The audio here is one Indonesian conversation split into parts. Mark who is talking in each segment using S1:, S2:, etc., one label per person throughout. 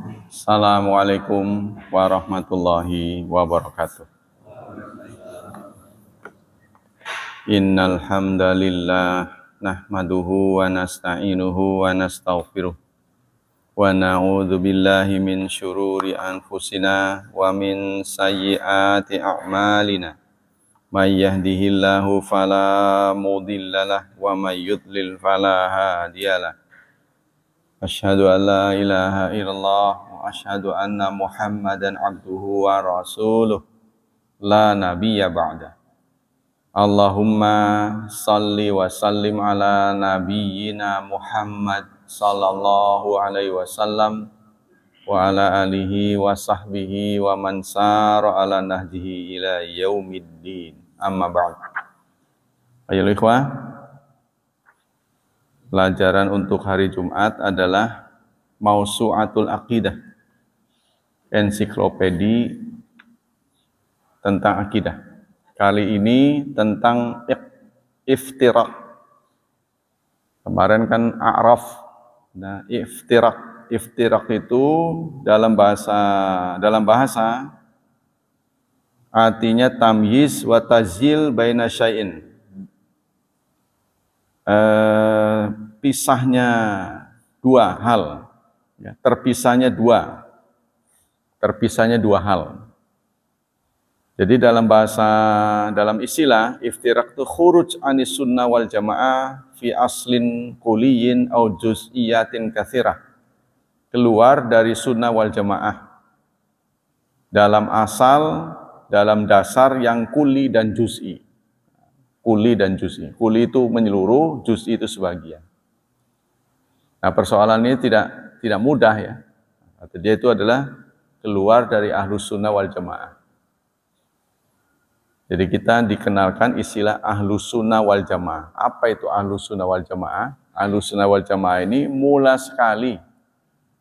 S1: Assalamualaikum warahmatullahi wabarakatuh. Innal hamdalillah nahmaduhu wa nasta'inuhu wa nastaghfiruh wa na'udzu billahi min syururi anfusina wa min sayyiati a'malina. May yahdihillahu fala mudhillalah wa may yudlil fala hadiyalah. Asyhadu an la ilaha illallah wa asyhadu anna Muhammadan abduhu wa rasuluh la nabiyya ba'da. Allahumma salli wa sallim ala nabiyyina Muhammad sallallahu alaihi wasallam wa ala alihi wa sahbihi wa man sara ala nahjihi ila yaumiddin. Amma ba'd. Ayo ikhwah, pelajaran untuk hari Jumat adalah Mausu'atul Aqidah, ensiklopedi tentang akidah. Kali ini tentang iftirak. Kemarin kan a'raf. Nah, iftirak. Iftirak itu dalam bahasa artinya tamyiz wa tazyil baina syai'in. Pisahnya dua hal, ya, terpisahnya dua hal. Jadi dalam istilah iftirak itu khuruj anis sunnah wal jamaah fi aslin kuliyin au juz'iyatin katsirah. Keluar dari sunnah wal jamaah dalam dasar yang kuli dan juz'i. Kuli dan juz'i. Kuli itu menyeluruh, juz'i itu sebagian. Nah, persoalan ini tidak mudah ya. Dia itu adalah keluar dari ahlus sunnah wal jamaah. Jadi kita dikenalkan istilah ahlus sunnah wal jamaah. Apa itu ahlus sunnah wal jamaah? Ahlus sunnah wal jamaah ini mula sekali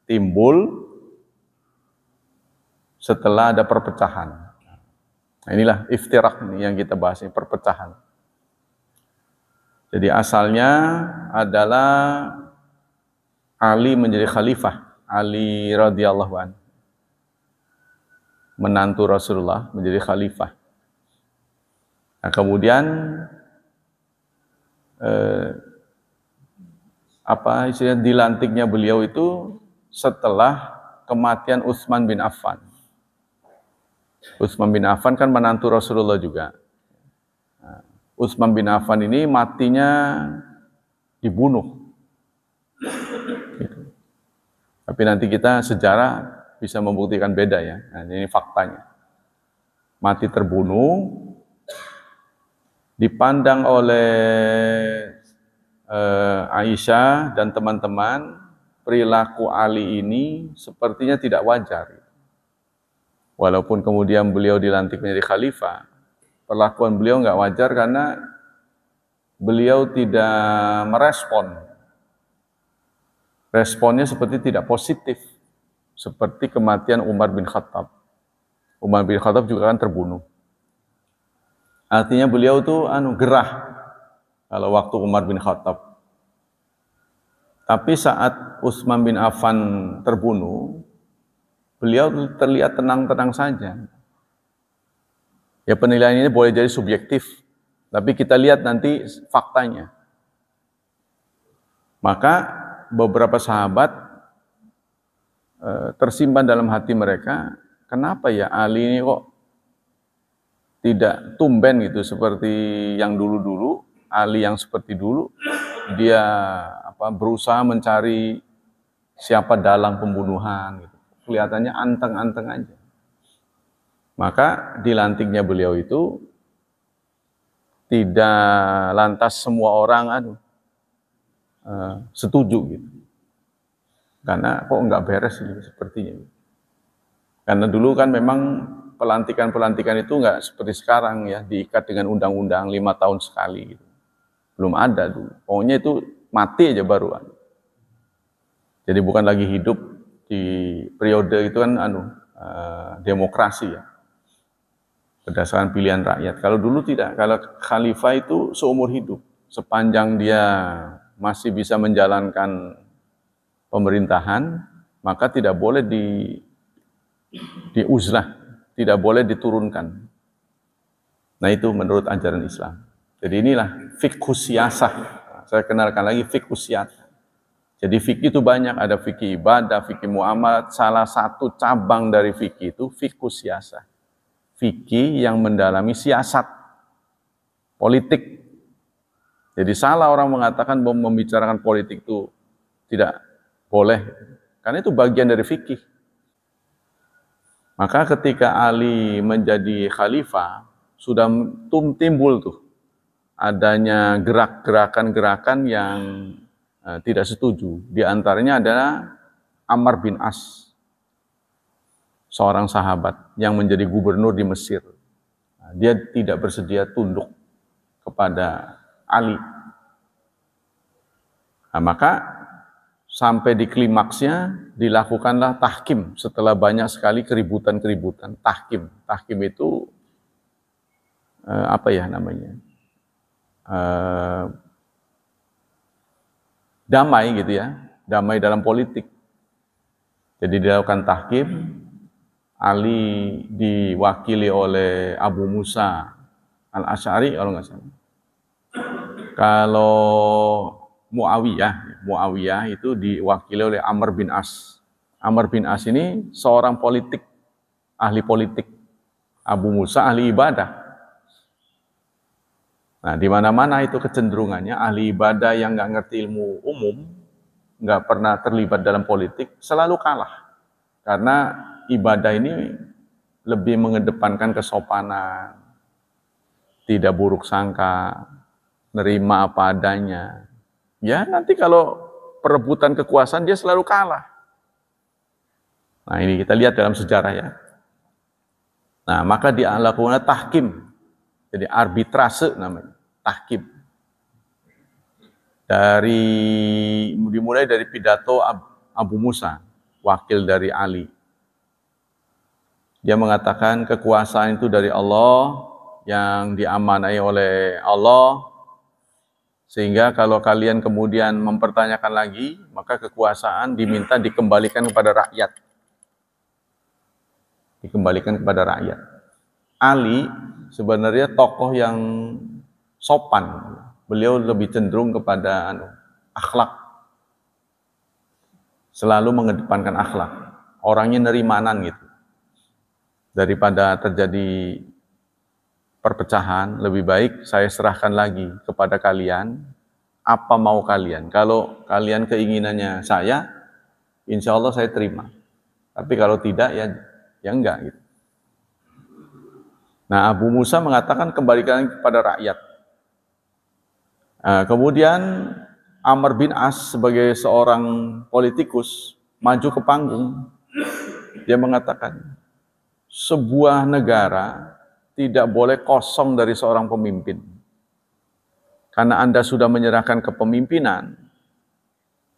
S1: timbul setelah ada perpecahan. Nah, inilah iftirak ini yang kita bahas, ini perpecahan. Jadi asalnya adalah Ali menjadi khalifah, Ali radhiyallahu anhu, menantu Rasulullah menjadi khalifah. Nah, kemudian dilantiknya beliau itu setelah kematian Utsman bin Affan. Utsman bin Affan kan menantu Rasulullah juga. Utsman bin Affan ini matinya dibunuh. Gitu. Tapi nanti kita sejarah bisa membuktikan beda ya. Nah, ini faktanya. Mati terbunuh, dipandang oleh Aisyah dan teman-teman, perilaku Ali ini sepertinya tidak wajar. Walaupun kemudian beliau dilantik menjadi khalifah, perlakuan beliau nggak wajar karena beliau tidak merespon. Responnya seperti tidak positif, seperti kematian Umar bin Khattab. Umar bin Khattab juga kan terbunuh. Artinya beliau tuh gerah kalau waktu Umar bin Khattab. Tapi saat Utsman bin Affan terbunuh, beliau terlihat tenang-tenang saja. Ya, penilaian ini boleh jadi subjektif, tapi kita lihat nanti faktanya. Maka beberapa sahabat tersimpan dalam hati mereka, kenapa ya Ali ini kok tidak tumben gitu seperti yang dulu-dulu, Ali yang seperti dulu, dia berusaha mencari siapa dalang pembunuhan gitu. Kelihatannya anteng-anteng aja. Maka dilantiknya beliau itu tidak lantas semua orang setuju gitu. Karena kok nggak beres gitu, sepertinya. Karena dulu kan memang pelantikan itu nggak seperti sekarang ya, diikat dengan undang-undang 5 tahun sekali gitu. Belum ada dulu. Pokoknya itu mati aja baruan. Jadi bukan lagi hidup di periode itu kan demokrasi ya. Berdasarkan pilihan rakyat. Kalau dulu tidak, kalau khalifah itu seumur hidup. Sepanjang dia masih bisa menjalankan pemerintahan, maka tidak boleh diuzlah, tidak boleh diturunkan. Nah itu menurut ajaran Islam. Jadi inilah fiqh siyasah. Saya kenalkan lagi fiqh siyasah. Jadi fikih itu banyak, ada fikih ibadah, fikih muamalat. Salah satu cabang dari fikih itu fiqh siyasah. Fikih yang mendalami siasat, politik. Jadi salah orang mengatakan bahwa membicarakan politik itu tidak boleh, karena itu bagian dari fikih. Maka ketika Ali menjadi khalifah, sudah timbul tuh adanya gerakan-gerakan yang tidak setuju. Di antaranya adalah Ammar bin As, seorang sahabat yang menjadi gubernur di Mesir. Dia tidak bersedia tunduk kepada Ali. Nah, maka sampai di klimaksnya dilakukanlah tahkim setelah banyak sekali keributan-keributan. Tahkim itu apa ya namanya? Damai gitu ya, damai dalam politik. Jadi dilakukan tahkim, Ali diwakili oleh Abu Musa Al-Asy'ari kalau nggak salah. Kalau Muawiyah itu diwakili oleh Amr bin As. Amr bin As ini seorang politik, ahli politik. Abu Musa ahli ibadah. Nah, di mana-mana itu kecenderungannya ahli ibadah yang nggak ngerti ilmu umum, nggak pernah terlibat dalam politik, selalu kalah. Karena ibadah ini lebih mengedepankan kesopanan, tidak buruk sangka, nerima apa adanya. Ya nanti kalau perebutan kekuasaan dia selalu kalah. Nah ini kita lihat dalam sejarah ya. Nah maka dia lakukan tahkim. Jadi arbitrase namanya, tahkim. Dimulai dari pidato Abu Musa, wakil dari Ali. Dia mengatakan kekuasaan itu dari Allah, yang diamanai oleh Allah, sehingga kalau kalian kemudian mempertanyakan lagi, maka kekuasaan diminta dikembalikan kepada rakyat. Dikembalikan kepada rakyat. Ali sebenarnya tokoh yang sopan. Beliau lebih cenderung kepada akhlak. Selalu mengedepankan akhlak. Orangnya nerimanan gitu. Daripada terjadi perpecahan, lebih baik saya serahkan lagi kepada kalian, apa mau kalian. Kalau kalian keinginannya saya, insya Allah saya terima. Tapi kalau tidak, ya enggak. Gitu. Nah, Abu Musa mengatakan kembalikan kepada rakyat. Kemudian Amr bin As sebagai seorang politikus maju ke panggung. Dia mengatakan, sebuah negara tidak boleh kosong dari seorang pemimpin. Karena Anda sudah menyerahkan kepemimpinan,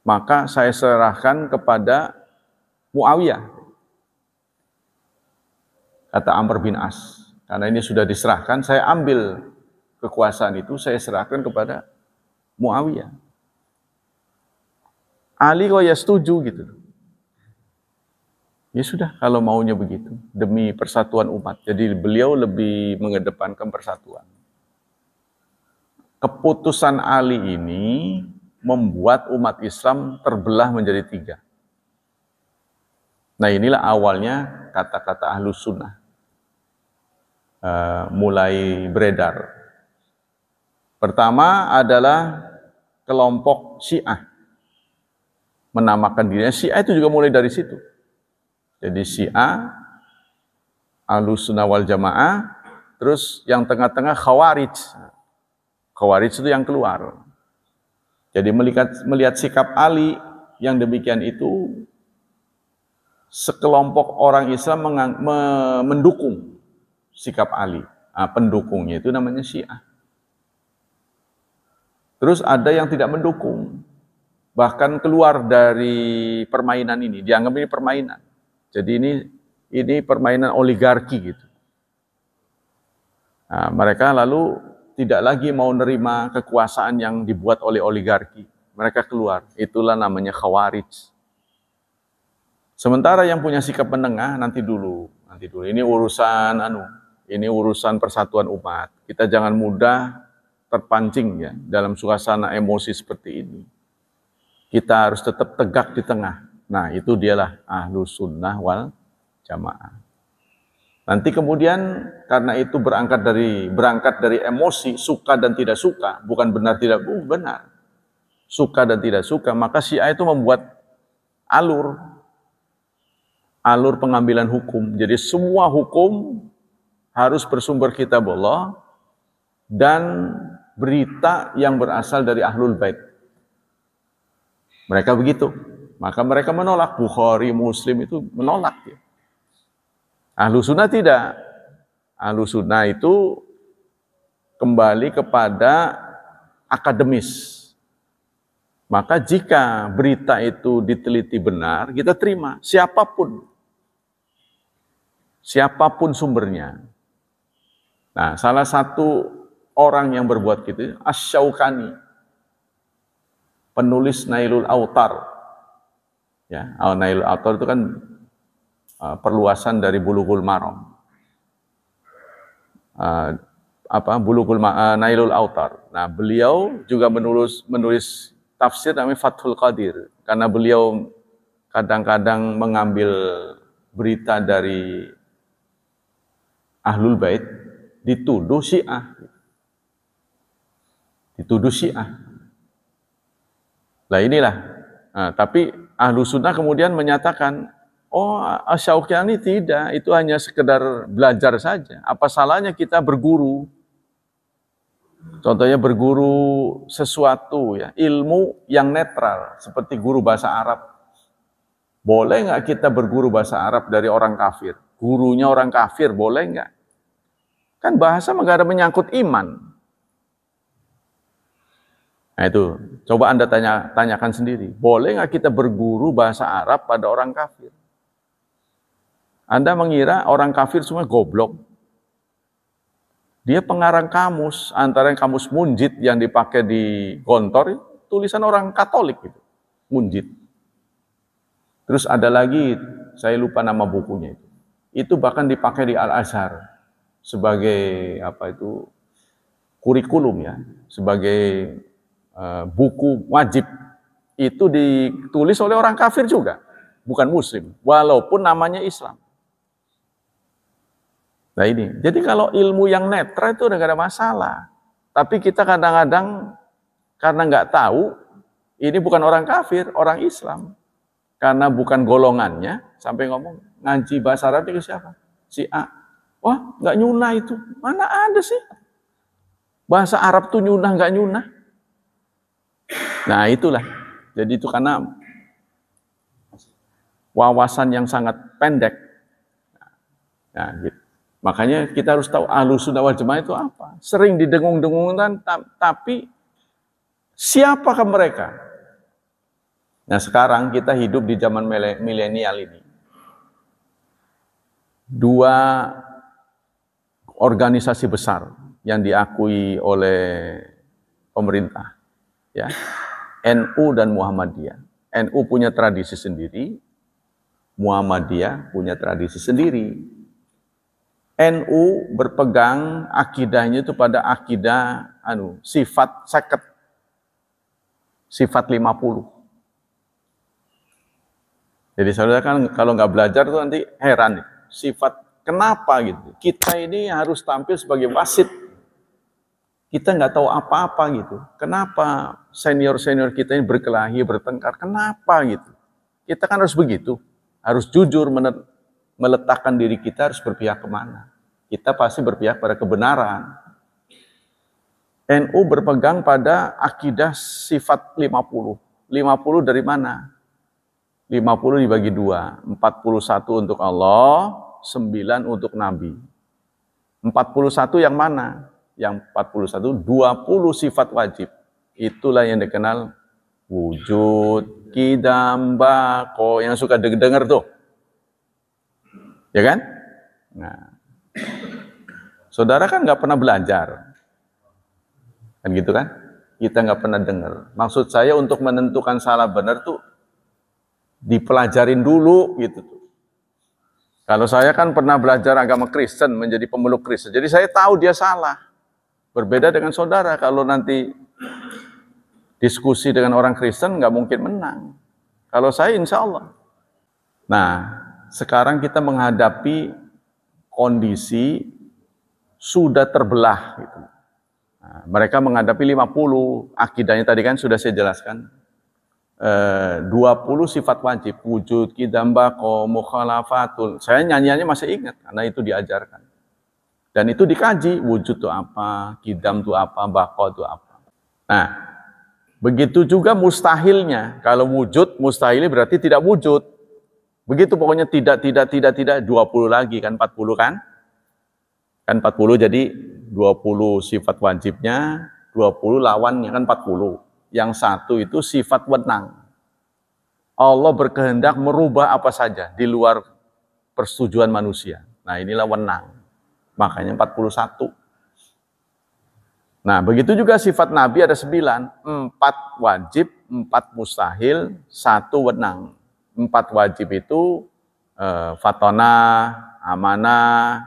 S1: maka saya serahkan kepada Muawiyah. Kata Amr bin As. Karena ini sudah diserahkan, saya ambil kekuasaan itu, saya serahkan kepada Muawiyah. Ali kok ya setuju gitu. Ya sudah, kalau maunya begitu, demi persatuan umat. Jadi beliau lebih mengedepankan persatuan. Keputusan Ali ini membuat umat Islam terbelah menjadi 3. Nah inilah awalnya kata-kata Ahlus Sunnah mulai beredar. Pertama adalah kelompok Syiah. Menamakan dirinya Syiah itu juga mulai dari situ. Jadi Syiah, Ahlus Sunnah wal Jamaah, terus yang tengah-tengah Khawarij. Khawarij itu yang keluar. Jadi melihat sikap Ali yang demikian itu, sekelompok orang Islam mendukung sikap Ali. Nah, pendukungnya itu namanya Syiah. Terus ada yang tidak mendukung, bahkan keluar dari permainan ini, dianggap ini permainan. Jadi ini permainan oligarki gitu. Nah, mereka lalu tidak lagi mau nerima kekuasaan yang dibuat oleh oligarki. Mereka keluar. Itulah namanya Khawarij. Sementara yang punya sikap menengah nanti dulu. Ini urusan persatuan umat. Kita jangan mudah terpancing ya dalam suasana emosi seperti ini. Kita harus tetap tegak di tengah. Nah, itu dialah Ahlus Sunnah wal Jamaah. Nanti kemudian karena itu berangkat dari emosi, suka dan tidak suka, bukan benar tidak benar. Suka dan tidak suka, maka Syiah itu membuat alur pengambilan hukum. Jadi semua hukum harus bersumber kitab Allah dan berita yang berasal dari Ahlul Bait. Mereka begitu. Maka mereka menolak. Bukhari, Muslim itu menolak. Ya. Ahlus Sunnah tidak. Ahlus Sunnah itu kembali kepada akademis. Maka jika berita itu diteliti benar, kita terima. Siapapun sumbernya. Nah, salah satu orang yang berbuat gitu, Asy-Syaukani, penulis Nailul Autar. Ya, Nailul Autar itu kan perluasan dari Bulughul Maram. Nailul Autar. Nah, beliau juga menulis tafsir namanya Fathul Qadir, karena beliau kadang-kadang mengambil berita dari Ahlul Bait dituduh Syiah. Nah, inilah. Nah, tapi Ahlus Sunnah kemudian menyatakan, oh, Asy-Syaukani tidak, itu hanya sekedar belajar saja. Apa salahnya kita berguru? Contohnya berguru sesuatu ya, ilmu yang netral, seperti guru bahasa Arab. Boleh nggak kita berguru bahasa Arab dari orang kafir? Gurunya orang kafir, boleh nggak? Kan bahasa nggak ada menyangkut iman. Nah itu, coba Anda tanyakan sendiri. Boleh nggak kita berguru bahasa Arab pada orang kafir? Anda mengira orang kafir semua goblok. Dia pengarang kamus, antara yang kamus Munjid yang dipakai di Gontor, tulisan orang Katolik itu, Munjid. Terus ada lagi, saya lupa nama bukunya itu. Itu bahkan dipakai di Al-Azhar sebagai kurikulum ya, sebagai buku wajib. Itu ditulis oleh orang kafir juga, bukan Muslim, walaupun namanya Islam. Nah ini, jadi kalau ilmu yang netral itu udah gak ada masalah. Tapi kita kadang-kadang karena nggak tahu, ini bukan orang kafir, orang Islam. Karena bukan golongannya, sampai ngomong, ngaji bahasa Arab itu siapa? Si A. Wah, nggak nyunah itu. Mana ada sih? Bahasa Arab tuh nyunah, nggak nyunah. Nah itulah. Jadi itu karena wawasan yang sangat pendek. Nah gitu. Makanya kita harus tahu Ahlus Sunnah wal Jamaah itu apa. Sering didengung-dengungkan, tapi siapakah mereka? Nah sekarang kita hidup di zaman milenial ini. Dua organisasi besar yang diakui oleh pemerintah, ya, NU dan Muhammadiyah. NU punya tradisi sendiri, Muhammadiyah punya tradisi sendiri. NU berpegang akidahnya itu pada akidah sifat 50. Sifat 50. Jadi saudara kan kalau nggak belajar tuh nanti heran. Sifat kenapa gitu? Kita ini harus tampil sebagai wasit. Kita nggak tahu apa-apa gitu. Kenapa senior-senior kita ini berkelahi, bertengkar? Kenapa gitu? Kita kan harus begitu. Harus jujur meletakkan diri kita harus berpihak kemana. Kita pasti berpihak pada kebenaran. NU berpegang pada akidah sifat 50. 50 dari mana? 50 dibagi 2. 41 untuk Allah, 9 untuk Nabi. 41 yang mana? Yang 41, 20 sifat wajib. Itulah yang dikenal wujud, qidam, baqo, yang suka dengar tuh. Ya kan? Nah, saudara kan nggak pernah belajar, kan gitu kan? Kita nggak pernah dengar. Maksud saya untuk menentukan salah benar tuh dipelajarin dulu gitu. Kalau saya kan pernah belajar agama Kristen, menjadi pemeluk Kristen. Jadi saya tahu dia salah. Berbeda dengan saudara, kalau nanti diskusi dengan orang Kristen nggak mungkin menang. Kalau saya insya Allah. Nah, sekarang kita menghadapi kondisi sudah terbelah. Gitu. Nah, mereka menghadapi 50, akidahnya tadi kan sudah saya jelaskan. 20 sifat wajib, wujud, qidam, baqo, mukhalafatul. Saya nyanyiannya masih ingat, karena itu diajarkan. Dan itu dikaji, wujud itu apa, qidam itu apa, baqo itu apa. Nah, begitu juga mustahilnya. Kalau wujud, mustahilnya berarti tidak wujud. Begitu pokoknya tidak, 20 lagi, kan 40 kan? Kan 40, jadi 20 sifat wajibnya, 20 lawannya, kan 40. Yang satu itu sifat wenang. Allah berkehendak merubah apa saja di luar persetujuan manusia. Nah, inilah wenang. Makanya 41. Nah, begitu juga sifat Nabi ada 9. 4 wajib, 4 mustahil, 1 wenang. 4 wajib itu fatona, amanah,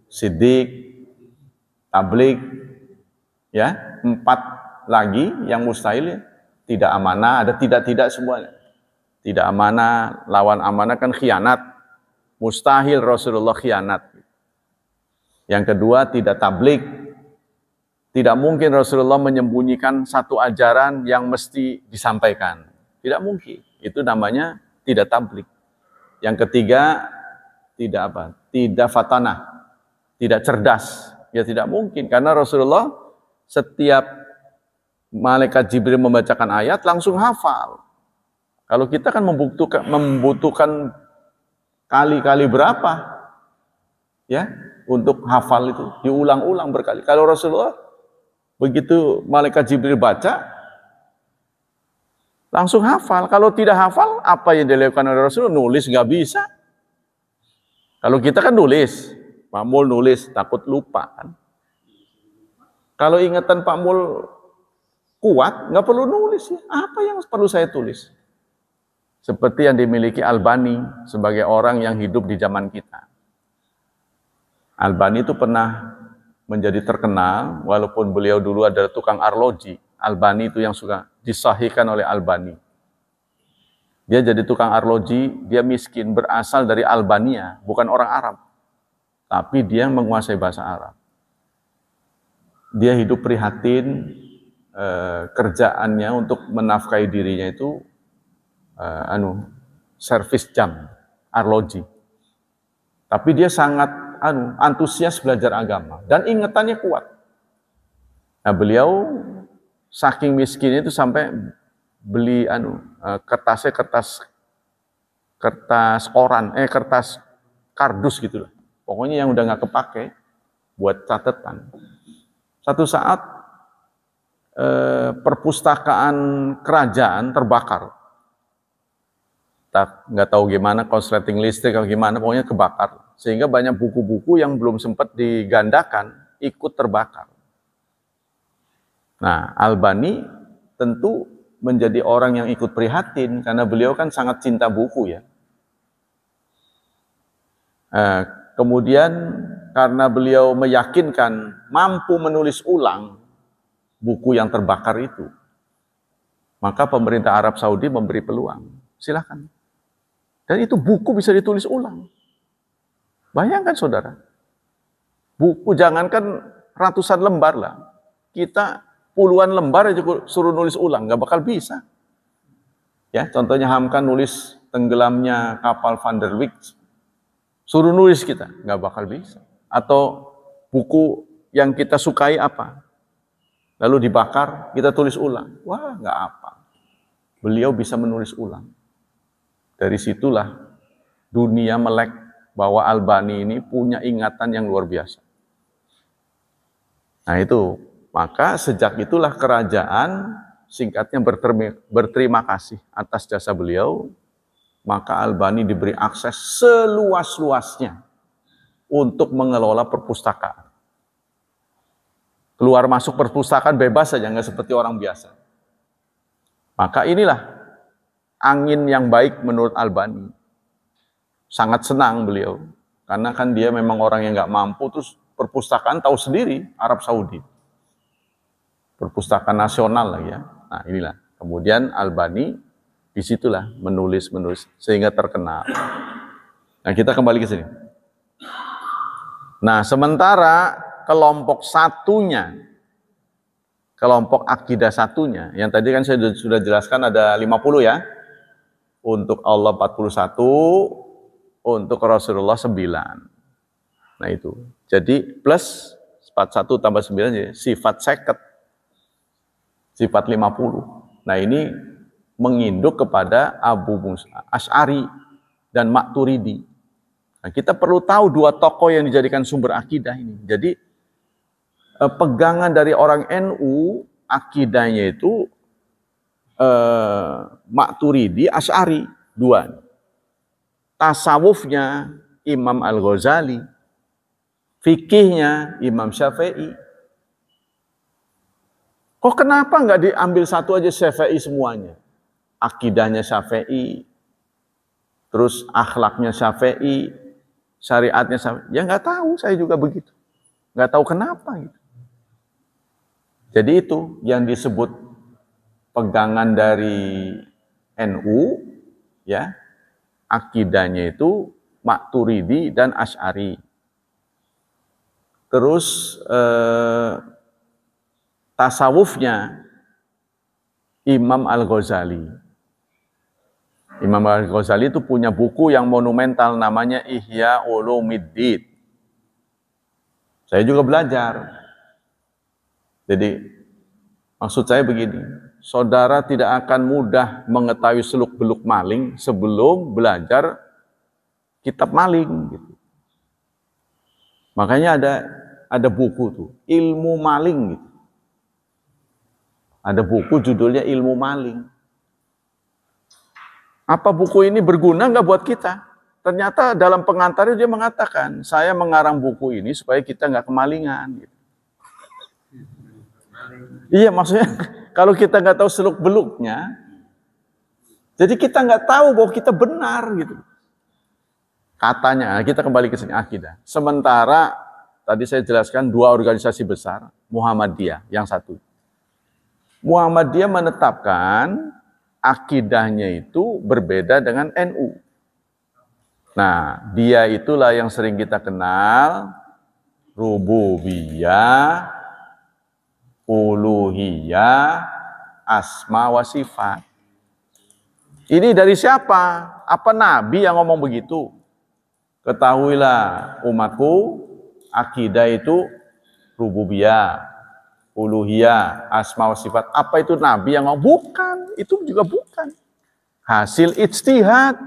S1: siddiq, tablik, ya, 4 lagi yang mustahil, tidak amanah, ada tidak semuanya. Tidak amanah, lawan amanah kan khianat. Mustahil Rasulullah khianat. Yang kedua, tidak tablik. Tidak mungkin Rasulullah menyembunyikan satu ajaran yang mesti disampaikan. Tidak mungkin. Itu namanya tidak tablik. Yang ketiga, tidak apa? Tidak fatanah. Tidak cerdas. Ya tidak mungkin. Karena Rasulullah setiap malaikat Jibril membacakan ayat langsung hafal. Kalau kita kan membutuhkan kali-kali berapa ya untuk hafal itu, diulang-ulang berkali. Kalau Rasulullah begitu malaikat Jibril baca langsung hafal. Kalau tidak hafal, apa yang dilakukan oleh Rasulullah? Nulis nggak bisa. Kalau kita kan nulis, Pak Mul nulis, takut lupa kan. Kalau ingatan Pak Mul kuat, nggak perlu nulis. Apa yang perlu saya tulis? Seperti yang dimiliki Albani sebagai orang yang hidup di zaman kita. Albani itu pernah menjadi terkenal, walaupun beliau dulu adalah tukang arloji. Albani itu yang suka disahihkan oleh Albani. Dia jadi tukang arloji, dia miskin, berasal dari Albania, bukan orang Arab. Tapi dia menguasai bahasa Arab. Dia hidup prihatin, kerjaannya untuk menafkahi dirinya itu servis jam arloji. Tapi dia sangat antusias belajar agama dan ingatannya kuat. Nah, beliau saking miskin itu sampai beli kertas koran, kertas kardus gitu lah. Pokoknya yang udah nggak kepake buat catatan. Satu saat perpustakaan kerajaan terbakar. Nggak tahu gimana, konsleting listrik atau gimana, pokoknya kebakar. Sehingga banyak buku-buku yang belum sempat digandakan ikut terbakar. Nah, Albani tentu menjadi orang yang ikut prihatin karena beliau kan sangat cinta buku ya. Kemudian karena beliau meyakinkan mampu menulis ulang buku yang terbakar itu, maka pemerintah Arab Saudi memberi peluang. Silakan. Dan itu buku bisa ditulis ulang. Bayangkan saudara, buku jangankan ratusan lembar lah, kita puluhan lembar aja suruh nulis ulang, nggak bakal bisa. Ya, contohnya Hamka nulis tenggelamnya kapal Van der Wijk, suruh nulis kita, nggak bakal bisa. Atau buku yang kita sukai apa, lalu dibakar, kita tulis ulang, wah nggak apa. Beliau bisa menulis ulang. Dari situlah dunia melek bahwa Albani ini punya ingatan yang luar biasa. Nah itu, maka sejak itulah kerajaan singkatnya berterima kasih atas jasa beliau, maka Albani diberi akses seluas-luasnya untuk mengelola perpustakaan. Keluar masuk perpustakaan bebas saja, nggak seperti orang biasa. Maka inilah angin yang baik menurut Albani. Sangat senang beliau, karena kan dia memang orang yang nggak mampu, terus perpustakaan tahu sendiri, Arab Saudi. Perpustakaan nasional lah ya. Nah inilah, kemudian Albani disitulah menulis, sehingga terkenal. Nah kita kembali ke sini. Nah sementara kelompok satunya, kelompok akidah satunya, yang tadi kan saya sudah jelaskan ada 50 ya, untuk Allah 41, untuk Rasulullah 9. Nah itu, jadi plus 41 tambah 9, jadi sifat seket, sifat 50. Nah ini menginduk kepada Abu Musa Asy'ari dan Maturidi. Nah, kita perlu tahu dua tokoh yang dijadikan sumber akidah ini. Jadi pegangan dari orang NU, akidahnya itu Maturidi, Asy'ari, dua. Tasawufnya Imam Al-Ghazali, fikihnya Imam Syafi'i. Kok kenapa nggak diambil satu aja Syafi'i semuanya? Akidahnya Syafi'i, terus akhlaknya Syafi'i, syariatnya Syafi'i. Ya nggak tahu, saya juga begitu. Nggak tahu kenapa gitu. Jadi itu yang disebut pegangan dari NU, ya, akidahnya itu Maturidi dan Asy'ari. Terus tasawufnya Imam Al-Ghazali. Imam Al-Ghazali itu punya buku yang monumental namanya Ihya Ulumuddin. Saya juga belajar. Jadi maksud saya begini, saudara tidak akan mudah mengetahui seluk-beluk maling sebelum belajar kitab maling gitu. Makanya ada buku tuh, Ilmu Maling gitu. Ada buku judulnya Ilmu Maling. Apa buku ini berguna nggak buat kita? Ternyata dalam pengantarnya dia mengatakan, saya mengarang buku ini supaya kita nggak kemalingan. Gitu. Iya, maksudnya kalau kita nggak tahu seluk-beluknya, jadi kita nggak tahu bahwa kita benar gitu. Katanya, kita kembali ke sini, akidah. Sementara tadi saya jelaskan dua organisasi besar, Muhammadiyah yang satu. Muhammadiyah menetapkan akidahnya itu berbeda dengan NU. Nah, dia itulah yang sering kita kenal, rububiyah, uluhiyah, asma wa sifat. Ini dari siapa? Apa Nabi yang ngomong begitu? Ketahuilah umatku, akidah itu rububiyah, uluhiyah, asma wa sifat. Apa itu Nabi yang ngomong? Bukan, itu juga bukan. Hasil ijtihad.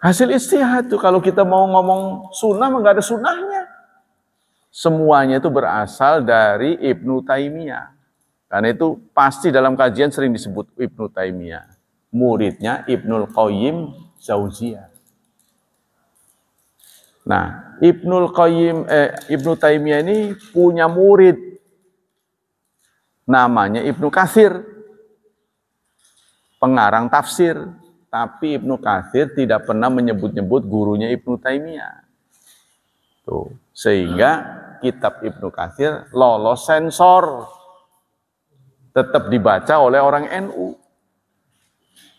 S1: Hasil ijtihad itu kalau kita mau ngomong sunnah, nggak ada sunnahnya. Semuanya itu berasal dari Ibnu Taimiyah. Karena itu pasti dalam kajian sering disebut Ibnu Taimiyah. Muridnya Ibnul Qayyim Jauziyah. Nah, Ibnu Taimiyah ini punya murid namanya Ibnu Katsir, pengarang tafsir, tapi Ibnu Katsir tidak pernah menyebut-nyebut gurunya Ibnu Taimiyah. Tuh, sehingga kitab Ibnu Katsir lolos sensor, tetap dibaca oleh orang NU.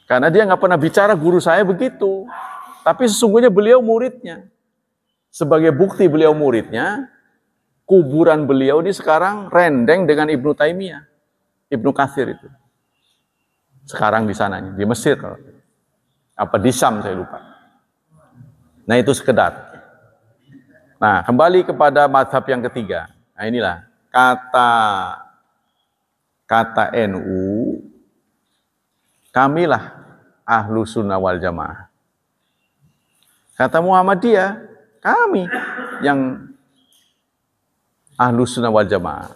S1: Karena dia nggak pernah bicara guru saya begitu, tapi sesungguhnya beliau muridnya. Sebagai bukti beliau muridnya, kuburan beliau ini sekarang rendeng dengan Ibnu Taimiyah, Ibnu Katsir itu. Sekarang di sananya, di Mesir, apa di Syam saya lupa. Nah itu sekedar. Nah kembali kepada mazhab yang ketiga. Nah inilah kata NU, kamilah ahlu sunnah wal jamaah. Kata Muhammadiyah, kami yang ahlu sunnah wal jamaah.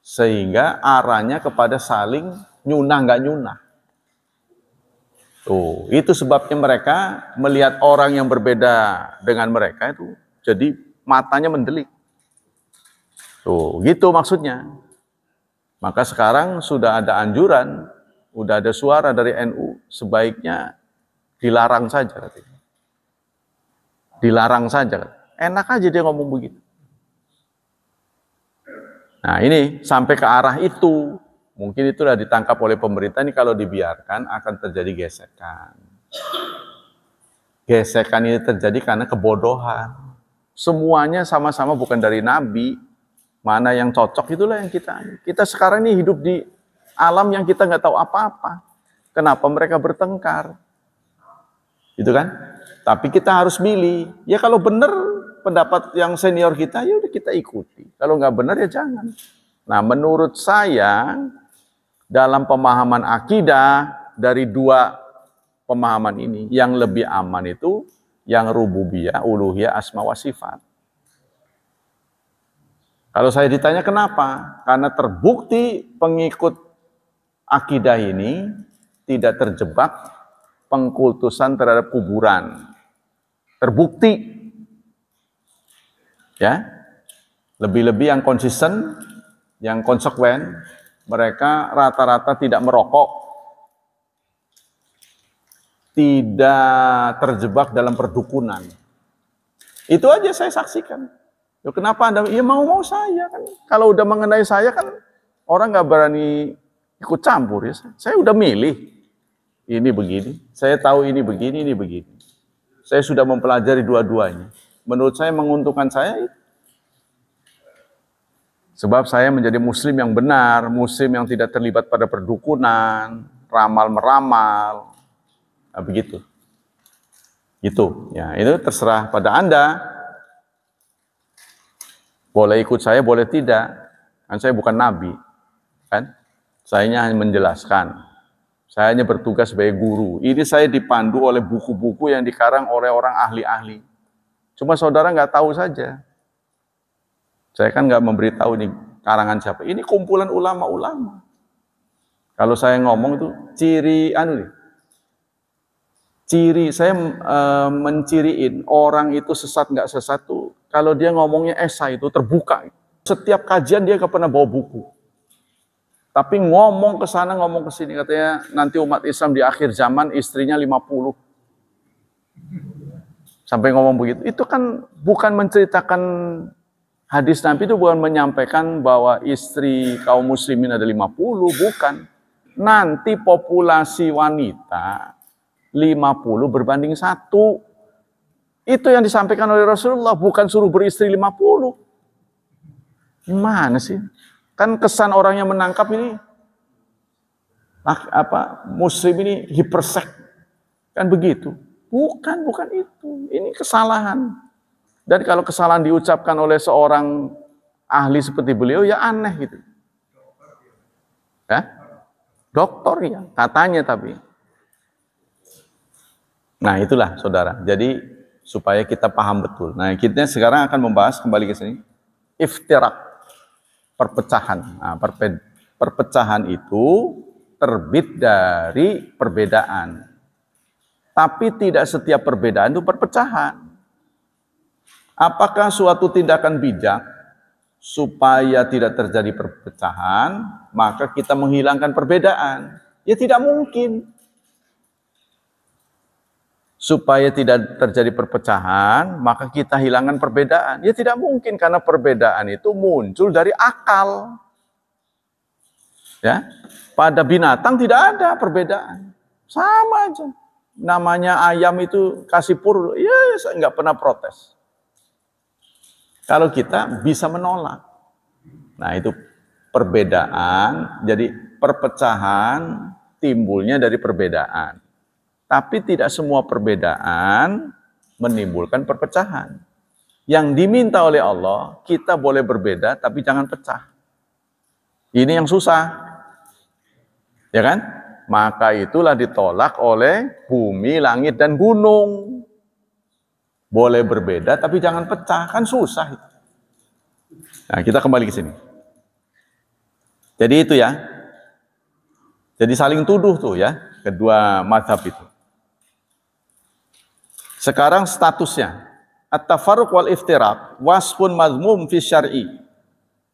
S1: Sehingga arahnya kepada saling nyunah nggak nyunah. Tuh, itu sebabnya mereka melihat orang yang berbeda dengan mereka itu jadi matanya mendelik. Tuh, gitu maksudnya. Maka sekarang sudah ada anjuran udah ada suara dari NU, sebaiknya dilarang saja katanya. Dilarang saja. Enak aja dia ngomong begitu. Nah ini sampai ke arah itu. Mungkin itulah ditangkap oleh pemerintah, ini kalau dibiarkan akan terjadi gesekan. Gesekan ini terjadi karena kebodohan. Semuanya sama-sama bukan dari Nabi. Mana yang cocok itulah yang kita sekarang ini hidup di alam yang kita nggak tahu apa-apa. Kenapa mereka bertengkar? Gitu kan? Tapi kita harus milih. Ya kalau benar pendapat yang senior kita, ya udah kita ikuti. Kalau nggak benar ya jangan. Nah, menurut saya dalam pemahaman akidah dari dua pemahaman ini, yang lebih aman itu yang rububiyah, uluhiyah, asma wa sifat. Kalau saya ditanya kenapa? Karena terbukti pengikut akidah ini tidak terjebak pengkultusan terhadap kuburan. Terbukti. Ya. Lebih-lebih yang konsisten, yang konsekuen, mereka rata-rata tidak merokok, tidak terjebak dalam perdukunan. Itu aja saya saksikan. Ya, kenapa Anda? Ya mau-mau saya kan. Kalau udah mengenai saya kan orang nggak berani ikut campur ya. Saya udah milih ini begini. Saya tahu ini begini, ini begini. Saya sudah mempelajari dua-duanya. Menurut saya menguntungkan saya itu. Sebab saya menjadi muslim yang benar, muslim yang tidak terlibat pada perdukunan, ramal-meramal. Nah, begitu. Gitu. Ya, itu terserah pada Anda. Boleh ikut saya, boleh tidak. Kan saya bukan nabi. Kan? Saya hanya menjelaskan. Saya hanya bertugas sebagai guru. Ini saya dipandu oleh buku-buku yang dikarang oleh orang ahli-ahli. Cuma saudara nggak tahu saja. Saya kan nggak memberitahu ini karangan siapa. Ini kumpulan ulama-ulama. Kalau saya ngomong itu ciri saya menciriin orang itu sesat nggak sesat tuh kalau dia ngomongnya esai itu terbuka. Setiap kajian dia nggak pernah bawa buku. Tapi ngomong ke sana, ngomong ke sini, katanya nanti umat Islam di akhir zaman istrinya 50. Sampai ngomong begitu. Itu kan bukan menceritakan hadis Nabi, itu bukan menyampaikan bahwa istri kaum muslimin ada 50, bukan. Nanti populasi wanita 50 berbanding 1. Itu yang disampaikan oleh Rasulullah, bukan suruh beristri 50. Gimana sih? Kan kesan orang yang menangkap ini muslim ini hipersek. Kan begitu. Bukan itu. Ini kesalahan. Dan kalau kesalahan diucapkan oleh seorang ahli seperti beliau, ya aneh gitu. Ya? Doktor ya, katanya tapi. Nah itulah saudara. Jadi supaya kita paham betul. Nah kita sekarang akan membahas kembali ke sini. Iftirak, perpecahan. Nah, perpecahan itu terbit dari perbedaan. Tapi tidak setiap perbedaan itu perpecahan. Apakah suatu tindakan bijak supaya tidak terjadi perpecahan, maka kita menghilangkan perbedaan? Ya tidak mungkin. Supaya tidak terjadi perpecahan, maka kita hilangkan perbedaan. Ya tidak mungkin, karena perbedaan itu muncul dari akal. Ya, pada binatang tidak ada perbedaan. Sama aja. Namanya ayam itu kasih pur, ya saya nggak pernah protes. Kalau kita bisa menolak. Nah itu perbedaan, jadi perpecahan timbulnya dari perbedaan. Tapi tidak semua perbedaan menimbulkan perpecahan. Yang diminta oleh Allah, kita boleh berbeda tapi jangan pecah. Ini yang susah. Ya kan? Maka itulah ditolak oleh bumi, langit, dan gunung. Boleh berbeda tapi jangan pecah, kan susah. Nah, kita kembali ke sini. Jadi itu ya. Jadi saling tuduh tuh ya, kedua mazhab itu. Sekarang statusnya, at-tafarruq wal iftiraq wasfun mazmum fi syar'i.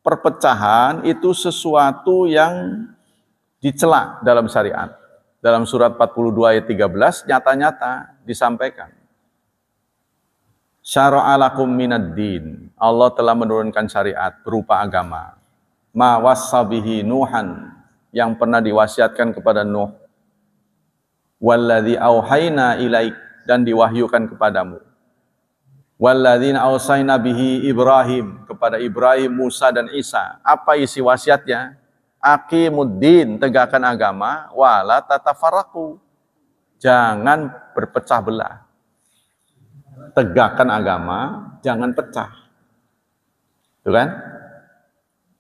S1: Perpecahan itu sesuatu yang dicela dalam syariat. Dalam surat 42 ayat 13 nyata-nyata disampaikan. Syara'a lakum minad din. Allah telah menurunkan syariat berupa agama. Ma wassabihi Nuhan, yang pernah diwasiatkan kepada Nuh. Walladzi auhayna ilaik, dan diwahyukan kepadamu. Walladzina ausaina bihi Ibrahim, kepada Ibrahim, Musa dan Isa. Apa isi wasiatnya? Aqimuddin, tegakkan agama, wala tatafarraqu. Jangan berpecah belah. Tegakkan agama, jangan pecah. Itu kan?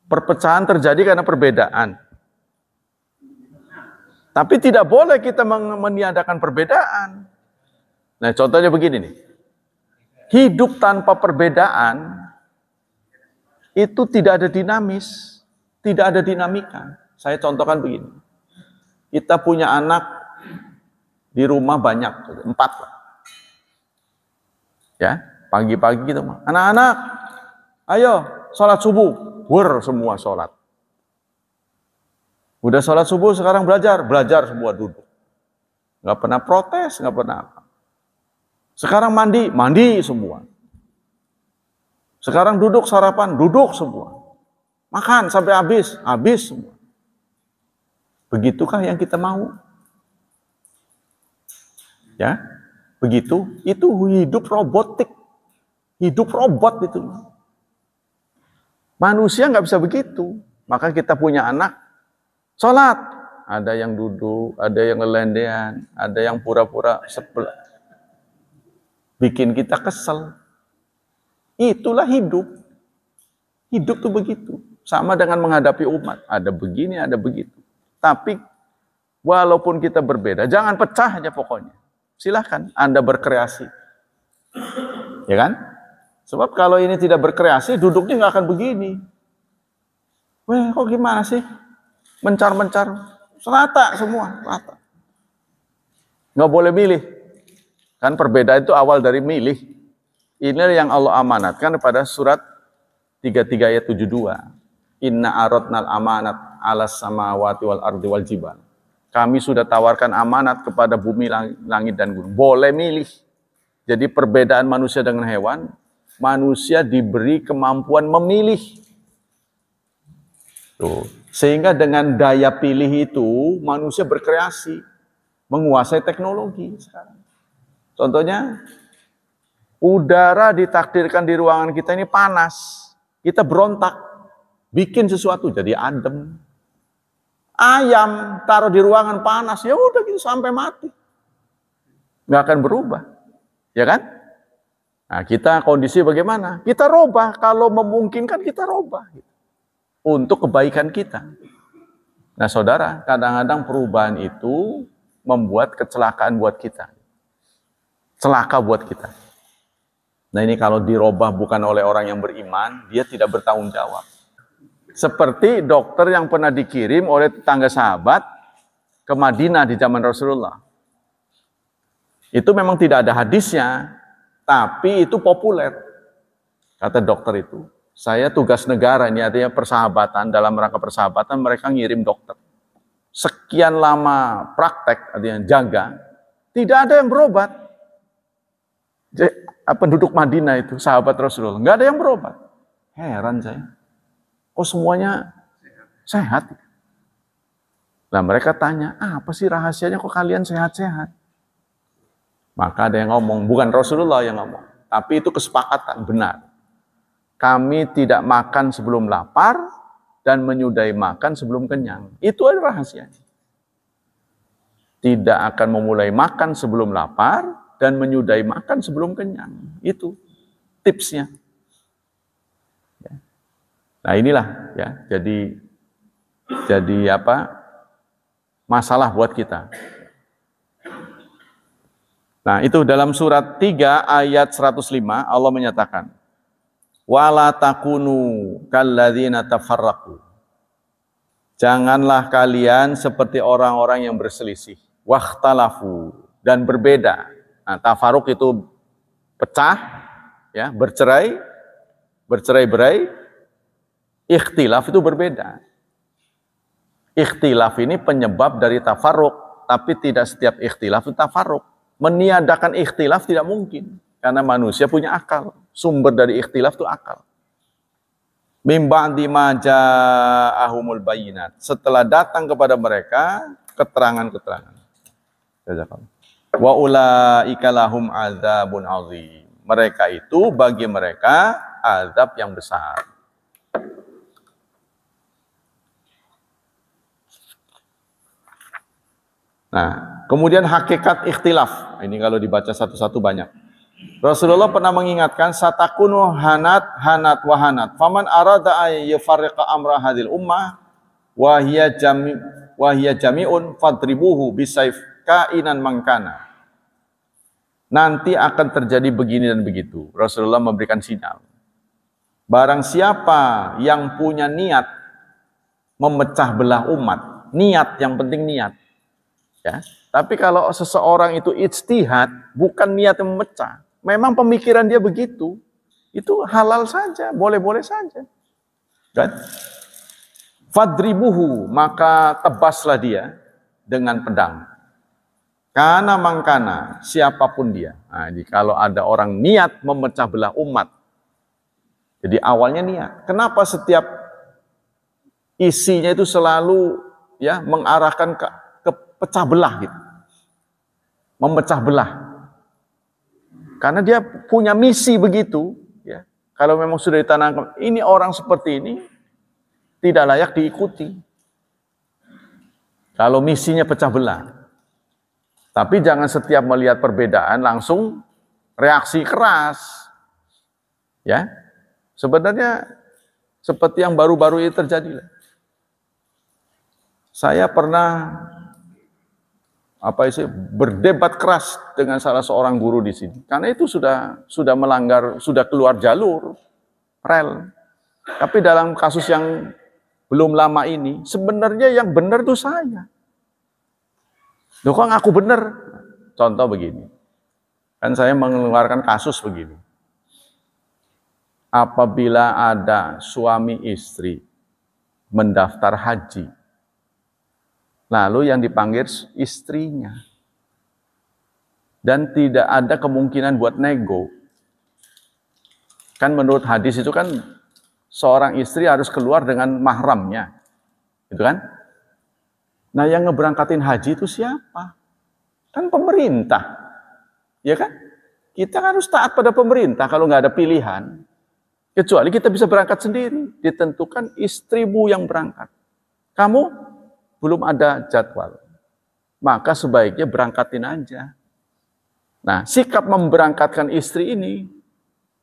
S1: Perpecahan terjadi karena perbedaan. Tapi tidak boleh kita meniadakan perbedaan. Nah, contohnya begini nih. Hidup tanpa perbedaan itu tidak ada dinamis, tidak ada dinamika. Saya contohkan begini. Kita punya anak di rumah banyak, 4 lah. Ya, pagi-pagi gitu, anak-anak, ayo sholat subuh, semua sholat. Udah sholat subuh, sekarang belajar semua duduk. Nggak pernah protes, nggak pernah apa. Sekarang mandi semua. Sekarang duduk sarapan, duduk semua. Makan sampai habis semua. Begitukah yang kita mau? Ya, begitu, itu hidup robotik. Hidup robot itu. Manusia nggak bisa begitu. Maka kita punya anak, sholat. Ada yang duduk, ada yang ngelendean, ada yang pura-pura sebelah. Bikin kita kesel. Itulah hidup. Hidup tuh begitu. Sama dengan menghadapi umat. Ada begini, ada begitu. Tapi, walaupun kita berbeda, jangan pecah aja pokoknya. Silahkan Anda berkreasi. Ya kan? Sebab kalau ini tidak berkreasi, duduknya nggak akan begini. Weh, kok gimana sih? Mencar-mencar. Rata semua, rata. Nggak boleh milih. Kan perbedaan itu awal dari milih. Inilah yang Allah amanatkan pada surat 33 ayat 72. Inna aradnal amanat alas samawati wal ardi wal jibal. Kami sudah tawarkan amanat kepada bumi, langit, dan gunung. Boleh milih. Jadi perbedaan manusia dengan hewan, manusia diberi kemampuan memilih. Tuh. Sehingga dengan daya pilih itu, manusia berkreasi, menguasai teknologi sekarang. Contohnya, udara ditakdirkan di ruangan kita ini panas. Kita berontak, bikin sesuatu jadi adem. Ayam taruh di ruangan panas, ya udah gitu sampai mati. Nggak akan berubah. Ya kan? Nah, kita kondisi bagaimana? Kita robah, kalau memungkinkan kita robah. Untuk kebaikan kita. Nah saudara, kadang-kadang perubahan itu membuat kecelakaan buat kita. Celaka buat kita. Nah ini kalau dirubah bukan oleh orang yang beriman, dia tidak bertanggung jawab. Seperti dokter yang pernah dikirim oleh tetangga sahabat ke Madinah di zaman Rasulullah. Itu memang tidak ada hadisnya, tapi itu populer. Kata dokter itu, saya tugas negara, ini artinya persahabatan, dalam rangka persahabatan mereka ngirim dokter. Sekian lama praktek, artinya jaga, tidak ada yang berobat. Penduduk Madinah itu, sahabat Rasulullah, nggak ada yang berobat. Heran saya. Kok semuanya sehat? Nah mereka tanya, apa sih rahasianya kok kalian sehat-sehat? Maka ada yang ngomong, bukan Rasulullah yang ngomong, tapi itu kesepakatan, benar. Kami tidak makan sebelum lapar dan menyudahi makan sebelum kenyang. Itu adalah rahasianya. Tidak akan memulai makan sebelum lapar dan menyudahi makan sebelum kenyang. Itu tipsnya. Nah inilah ya, jadi apa? Masalah buat kita. Nah, itu dalam surat 3 ayat 105 Allah menyatakan, wala takunu kalladzina tafarraqu. Janganlah kalian seperti orang-orang yang berselisih, wakhtalafu, dan berbeda. Nah, tafarruq itu pecah, ya, bercerai-berai. Ikhtilaf itu berbeda. Ikhtilaf ini penyebab dari tafarruq, tapi tidak setiap ikhtilaf itu tafarruq. Meniadakan ikhtilaf tidak mungkin, karena manusia punya akal. Sumber dari ikhtilaf itu akal. Mim ba'di ma ja'ahumul bayyinat. Setelah datang kepada mereka keterangan-keterangan. Wa ulaika lahum adzabun azim. Mereka itu bagi mereka azab yang besar. Nah, kemudian hakikat ikhtilaf. Ini kalau dibaca satu-satu banyak. Rasulullah pernah mengingatkan satakunu hanat wahanat. Faman arada ay yufarriqa amra hadil ummah wa hiya jami'un fadribuhu bisayf kainan mangkana. Nanti akan terjadi begini dan begitu. Rasulullah memberikan sinyal. Barang siapa yang punya niat memecah belah umat, niat, yang penting niat. Ya. Tapi kalau seseorang itu ijtihad, bukan niat yang memecah, memang pemikiran dia begitu, itu halal saja, boleh-boleh saja. Kan? Fadribuhu, maka tebaslah dia dengan pedang. Kana mangkana, siapapun dia. Nah, kalau ada orang niat memecah belah umat, jadi awalnya niat. Kenapa setiap isinya itu selalu ya mengarahkan ke pecah belah gitu. Memecah belah. Karena dia punya misi begitu, ya. Kalau memang sudah ditanamkan, ini orang seperti ini tidak layak diikuti. Kalau misinya pecah belah. Tapi jangan setiap melihat perbedaan langsung reaksi keras. Ya. Sebenarnya seperti yang baru-baru ini terjadi. Saya pernah berdebat keras dengan salah seorang guru di sini, karena itu sudah melanggar, sudah keluar jalur rel. Tapi dalam kasus yang belum lama ini, sebenarnya yang benar itu saya. Loh, kok ngaku benar? Contoh begini, kan saya mengeluarkan kasus begini. Apabila ada suami istri mendaftar haji, lalu yang dipanggil istrinya. Dan tidak ada kemungkinan buat nego. Kan menurut hadis itu kan seorang istri harus keluar dengan mahramnya. Gitu kan? Nah, yang ngeberangkatin haji itu siapa? Kan pemerintah. Ya kan? Kita harus taat pada pemerintah kalau nggak ada pilihan. Kecuali kita bisa berangkat sendiri. Ditentukan istrimu yang berangkat. Kamu belum ada jadwal, maka sebaiknya berangkatin aja. Nah, sikap memberangkatkan istri ini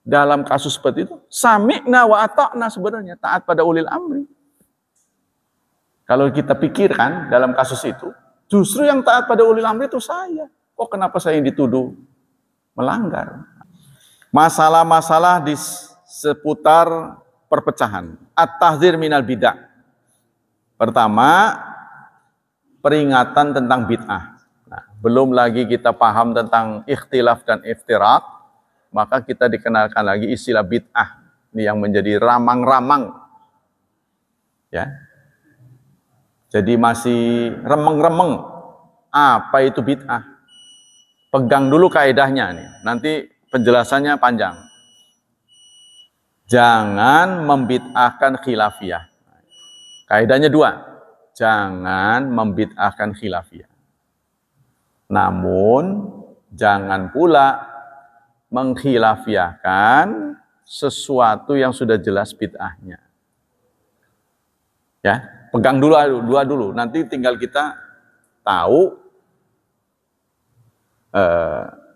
S1: dalam kasus seperti itu, sami'na wa ata'na, sebenarnya taat pada ulil amri. Kalau kita pikirkan dalam kasus itu, justru yang taat pada ulil amri itu saya. Kok kenapa saya yang dituduh melanggar? Masalah-masalah di seputar perpecahan. At-tahdzir minal bid'ah. Pertama, peringatan tentang bid'ah. Nah, belum lagi kita paham tentang ikhtilaf dan iftirak, maka kita dikenalkan lagi istilah bid'ah. Ini yang menjadi ramang-ramang. Ya. Jadi masih remeng-remeng. Apa itu bid'ah? Pegang dulu kaidahnya nih. Nanti penjelasannya panjang. Jangan membid'ahkan khilafiyah. Kaidahnya dua. Jangan membid'ahkan khilafiyah. Namun, jangan pula mengkhilafiyahkan sesuatu yang sudah jelas bid'ahnya. Ya, pegang dulu dua dulu. Nanti tinggal kita tahu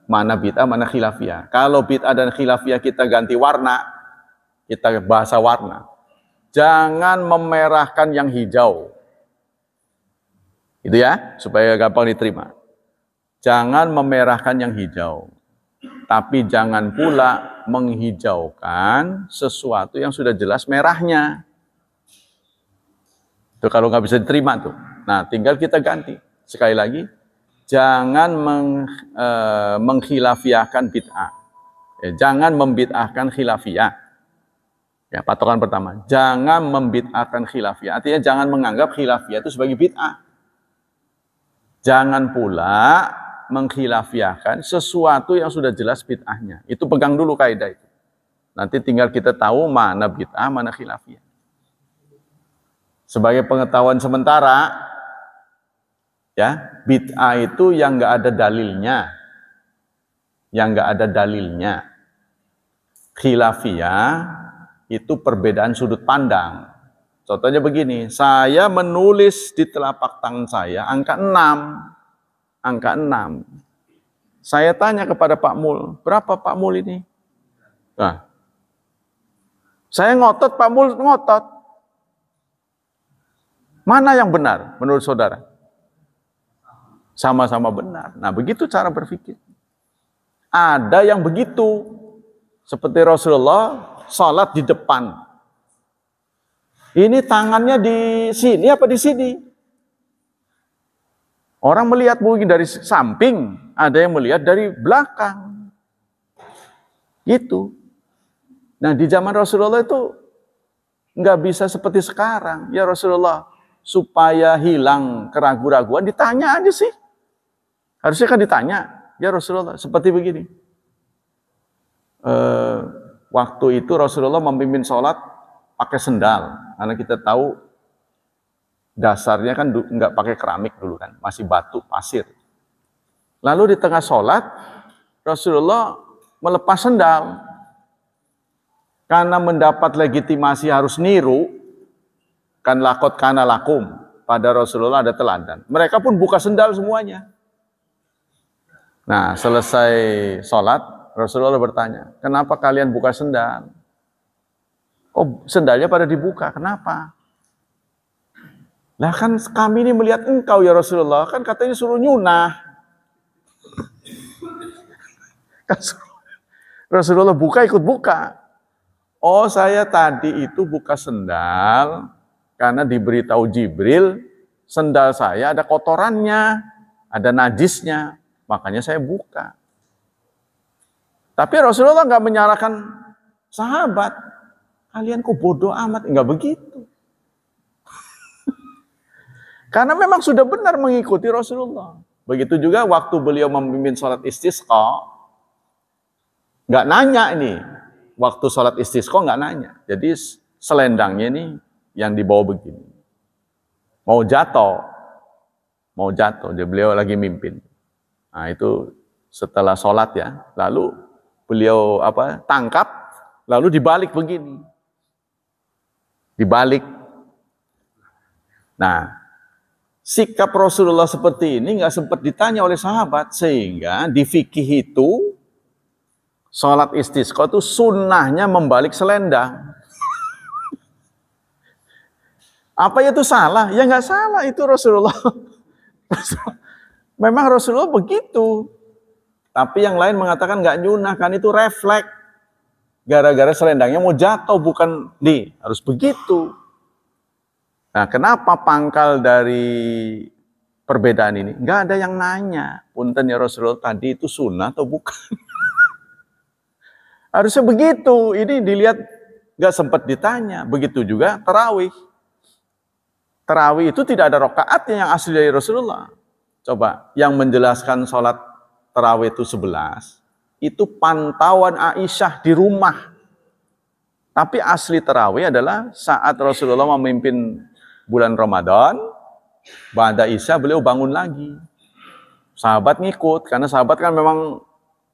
S1: mana bid'ah, mana khilafiyah. Kalau bid'ah dan khilafiyah kita ganti warna, kita bahasa warna. Jangan memerahkan yang hijau. Itu ya, supaya gampang diterima. Jangan memerahkan yang hijau. Tapi jangan pula menghijaukan sesuatu yang sudah jelas merahnya. Itu kalau nggak bisa diterima tuh. Nah, tinggal kita ganti. Sekali lagi, jangan mengkhilafiyahkan bid'ah. Jangan membid'ahkan khilafiyah. Ya, patokan pertama, jangan membid'ahkan khilafiyah. Artinya jangan menganggap khilafiyah itu sebagai bid'ah. Jangan pula mengkhilafiyahkan sesuatu yang sudah jelas bid'ahnya. Itu pegang dulu kaidah itu. Nanti tinggal kita tahu mana bid'ah, mana khilafiyah. Sebagai pengetahuan sementara, ya, bid'ah itu yang nggak ada dalilnya. Yang nggak ada dalilnya. Khilafiyah itu perbedaan sudut pandang. Contohnya begini, saya menulis di telapak tangan saya angka 6. Angka 6. Saya tanya kepada Pak Mul, berapa Pak Mul ini? Nah, saya ngotot, Pak Mul ngotot. Mana yang benar menurut saudara? Sama-sama benar. Nah, begitu cara berpikir. Ada yang begitu. Seperti Rasulullah sholat di depan. Ini tangannya di sini apa di sini? Orang melihat mungkin dari samping, ada yang melihat dari belakang. Gitu. Nah, di zaman Rasulullah itu nggak bisa seperti sekarang. Ya Rasulullah, supaya hilang keraguan-raguan, ditanya aja sih. Harusnya kan ditanya. Ya Rasulullah, seperti begini. Waktu itu Rasulullah memimpin sholat pakai sendal, karena kita tahu dasarnya kan nggak pakai keramik dulu kan, masih batu, pasir. Lalu di tengah sholat, Rasulullah melepas sendal, karena mendapat legitimasi harus niru, kan lakot kana lakum, pada Rasulullah ada teladan. Mereka pun buka sendal semuanya. Nah, selesai sholat, Rasulullah bertanya, kenapa kalian buka sendal? Oh, sendalnya pada dibuka, kenapa? Lah kan kami ini melihat engkau ya Rasulullah, kan katanya suruh nyunah. Kan Rasulullah buka, ikut buka. Oh, saya tadi itu buka sendal, karena diberitahu Jibril, sendal saya ada kotorannya, ada najisnya, makanya saya buka. Tapi Rasulullah nggak menyalahkan sahabat. Kalian kok bodoh amat? Nggak begitu. Karena memang sudah benar mengikuti Rasulullah. Begitu juga waktu beliau memimpin sholat istisqa, nggak nanya ini. Waktu sholat istisqa nggak nanya. Jadi selendangnya ini yang dibawa begini. Mau jatuh. Jadi beliau lagi mimpin. Nah itu setelah sholat ya. Lalu beliau tangkap, lalu dibalik begini. Dibalik. Nah, sikap Rasulullah seperti ini nggak sempat ditanya oleh sahabat, sehingga di fikih itu sholat istisqa itu sunnahnya membalik selendang. Apa itu salah? Ya nggak salah, itu Rasulullah. Memang Rasulullah begitu. Tapi yang lain mengatakan nggak nyunah, kan itu refleks. Gara-gara selendangnya mau jatuh, bukan harus begitu. Nah, kenapa pangkal dari perbedaan ini? Nggak ada yang nanya. Punten ya Rasulullah, tadi itu sunnah atau bukan? Harusnya begitu. Ini dilihat nggak sempat ditanya. Begitu juga tarawih. Tarawih itu tidak ada rakaatnya yang asli dari Rasulullah. Coba, yang menjelaskan sholat tarawih itu 11, itu pantauan Aisyah di rumah. Tapi asli tarawih adalah saat Rasulullah memimpin bulan Ramadan, ba'da Isya beliau bangun lagi. Sahabat ngikut, karena sahabat kan memang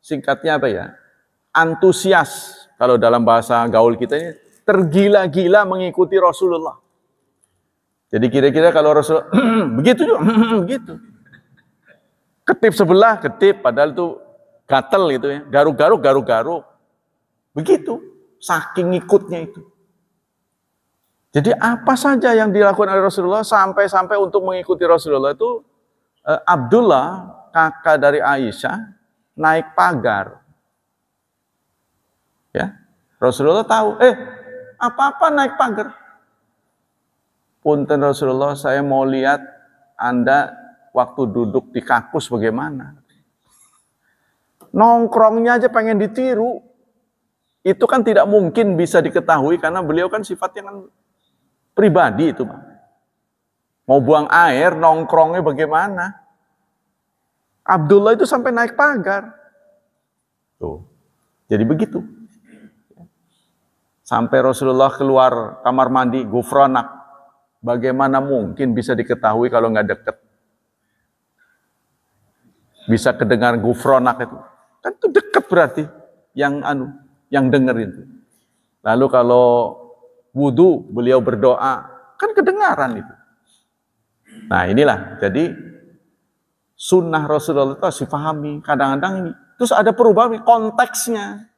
S1: singkatnya antusias. Kalau dalam bahasa gaul kita ini, tergila-gila mengikuti Rasulullah. Jadi kira-kira kalau Rasulullah, begitu juga, begitu. Ketip sebelah, ketip, padahal itu gatel gitu ya. Garuk-garuk. Begitu, saking ngikutnya itu. Jadi apa saja yang dilakukan oleh Rasulullah sampai untuk mengikuti Rasulullah itu, Abdullah, kakak dari Aisyah, naik pagar. Ya, Rasulullah tahu, apa-apa naik pagar. Punten Rasulullah, saya mau lihat Anda waktu duduk di kakus bagaimana. Nongkrongnya aja pengen ditiru. Itu kan tidak mungkin bisa diketahui karena beliau kan sifatnya kan pribadi itu, Pak. Mau buang air, nongkrongnya bagaimana? Abdullah itu sampai naik pagar. Tuh. Jadi begitu. Sampai Rasulullah keluar kamar mandi, gufronak. Bagaimana mungkin bisa diketahui kalau nggak deket? Bisa kedengar gufronak itu. Kan itu deket berarti yang denger itu. Lalu kalau wudu, beliau berdoa, kan kedengaran itu. Nah inilah, jadi sunnah Rasulullah itu harus dipahami. Kadang-kadang ini, terus ada perubahan konteksnya.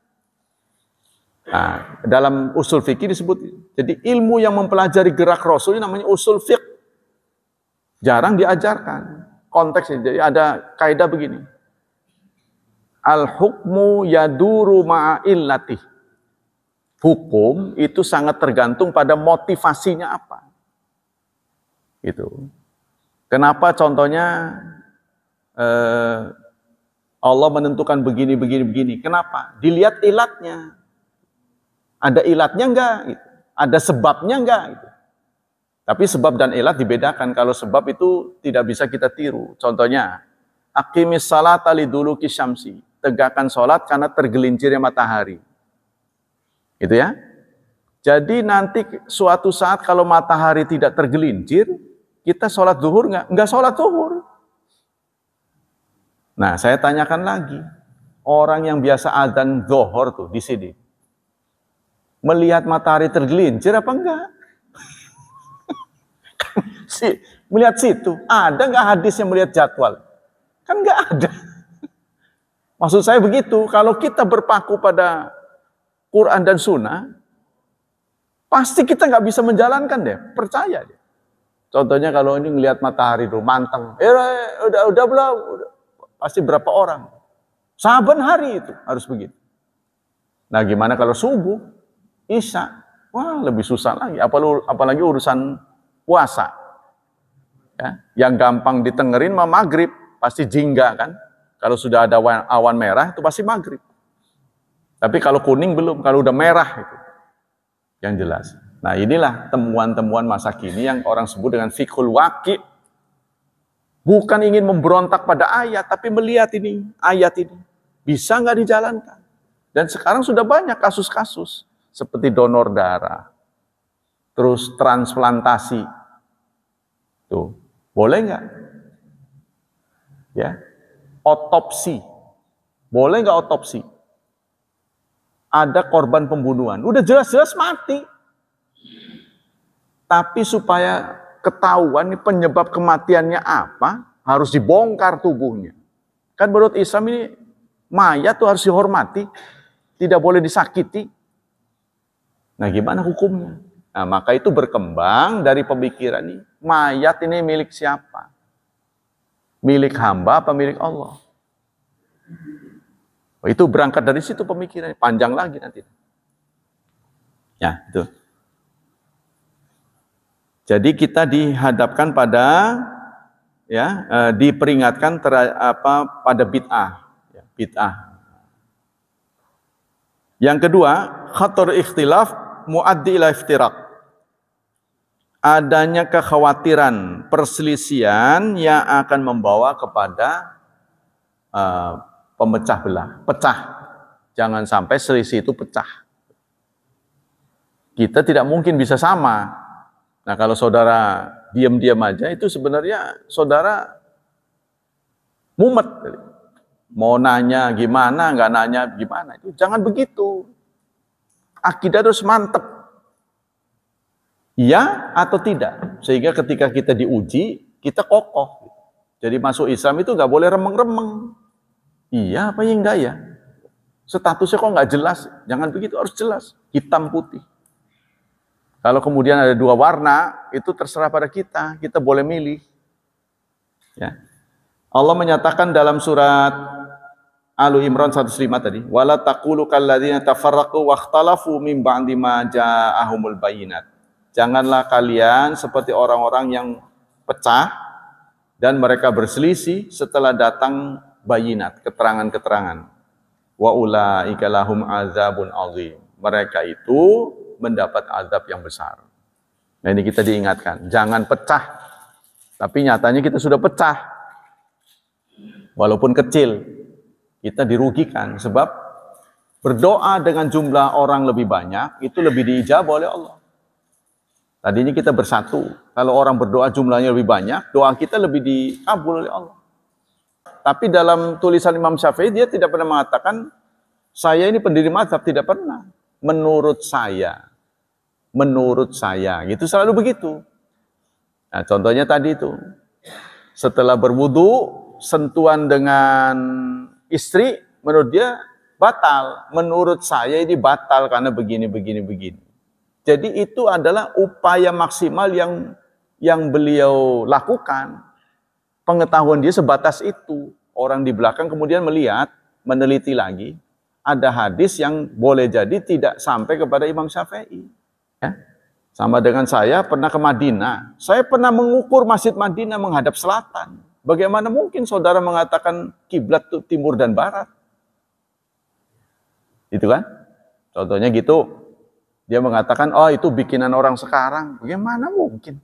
S1: Nah, dalam usul fikih disebut, jadi ilmu yang mempelajari gerak Rasul ini namanya usul fiqh. Jarang diajarkan konteksnya. Jadi ada kaidah begini. Al-hukmu yaduru ma'illatih. Hukum itu sangat tergantung pada motivasinya apa. Gitu. Kenapa contohnya Allah menentukan begini. Kenapa? Dilihat ilatnya. Ada ilatnya enggak? Ada sebabnya enggak? Tapi sebab dan ilat dibedakan. Kalau sebab itu tidak bisa kita tiru. Contohnya, aqimis salata liduluki syamsi. Tegakkan sholat karena tergelincirnya matahari. Gitu ya. Jadi nanti suatu saat kalau matahari tidak tergelincir, kita sholat zuhur enggak? Enggak sholat zuhur. Nah, saya tanyakan lagi. Orang yang biasa azan zuhur tuh di sini. Melihat matahari tergelincir apa enggak? Melihat situ. Ada enggak hadis yang melihat jadwal? Kan enggak ada. Maksud saya begitu. Kalau kita berpaku pada Quran dan Sunnah, pasti kita nggak bisa menjalankan deh. Percaya deh. Contohnya kalau ini ngelihat matahari dulu, manteng. Udah belum? Pasti berapa orang? Saban hari itu harus begitu. Nah gimana kalau subuh, isya? Wah lebih susah lagi. Apalagi urusan puasa. Ya, yang gampang ditengerin mah maghrib. Pasti jingga kan. Kalau sudah ada awan merah itu pasti maghrib. Tapi kalau kuning belum. Kalau udah merah itu. Yang jelas. Nah inilah temuan-temuan masa kini yang orang sebut dengan fiqhul waqi'. Bukan ingin memberontak pada ayat, tapi melihat ini, ayat ini. Bisa nggak dijalankan? Dan sekarang sudah banyak kasus-kasus. Seperti donor darah. Terus transplantasi. Tuh, boleh nggak? Ya, otopsi. Boleh nggak otopsi? Ada korban pembunuhan. Udah jelas-jelas mati. Tapi supaya ketahuan penyebab kematiannya apa, harus dibongkar tubuhnya. Kan menurut Islam ini mayat tuh harus dihormati, tidak boleh disakiti. Nah gimana hukumnya? Nah maka itu berkembang dari pemikiran ini, mayat ini milik siapa? Milik hamba apa milik Allah? Itu berangkat dari situ pemikirannya, panjang lagi nanti. Ya itu. Jadi kita dihadapkan pada diperingatkan pada bid'ah, bid'ah. Yang kedua, khatar ikhtilaf muaddi ila iftiraq. Adanya kekhawatiran perselisihan yang akan membawa kepada pemecah belah, pecah. Jangan sampai selisih itu pecah. Kita tidak mungkin bisa sama. Nah kalau saudara diam-diam aja itu sebenarnya saudara mumet. Mau nanya gimana, nggak nanya gimana. Itu jangan begitu. Akidah harus mantep. Iya atau tidak. Sehingga ketika kita diuji, kita kokoh. Jadi masuk Islam itu nggak boleh remeng-remeng. Iya apa ya enggak ya? Statusnya kok nggak jelas. Jangan begitu, harus jelas. Hitam putih. Kalau kemudian ada dua warna, itu terserah pada kita. Kita boleh milih. Ya. Allah menyatakan dalam surat Al-Imran 105 tadi, wala taqulu kalladzina tafarraqu wakhtalafu min ba'di ma ja'ahumul bayyinat. Janganlah kalian seperti orang-orang yang pecah dan mereka berselisih setelah datang bayinat, keterangan-keterangan. Wa ulaika lahum azabun azim. Mereka itu mendapat azab yang besar. Nah, ini kita diingatkan, jangan pecah. Tapi nyatanya kita sudah pecah. Walaupun kecil, kita dirugikan sebab berdoa dengan jumlah orang lebih banyak itu lebih diijabah oleh Allah. Tadinya kita bersatu. Kalau orang berdoa jumlahnya lebih banyak, doa kita lebih dikabul oleh Allah. Tapi dalam tulisan Imam Syafi'i dia tidak pernah mengatakan saya ini pendiri mazhab, tidak pernah. Menurut saya, gitu selalu begitu. Nah, contohnya tadi itu, setelah berwudu, sentuhan dengan istri, menurut dia batal. Menurut saya ini batal karena begini. Jadi itu adalah upaya maksimal yang beliau lakukan. Pengetahuan dia sebatas itu. Orang di belakang kemudian melihat, meneliti lagi, ada hadis yang boleh jadi tidak sampai kepada Imam Syafi'i. Ya. Sama dengan saya pernah ke Madinah. Saya pernah mengukur Masjid Madinah menghadap selatan. Bagaimana mungkin saudara mengatakan kiblat itu timur dan barat? Itu kan? Contohnya gitu. Dia mengatakan, oh itu bikinan orang sekarang. Bagaimana mungkin?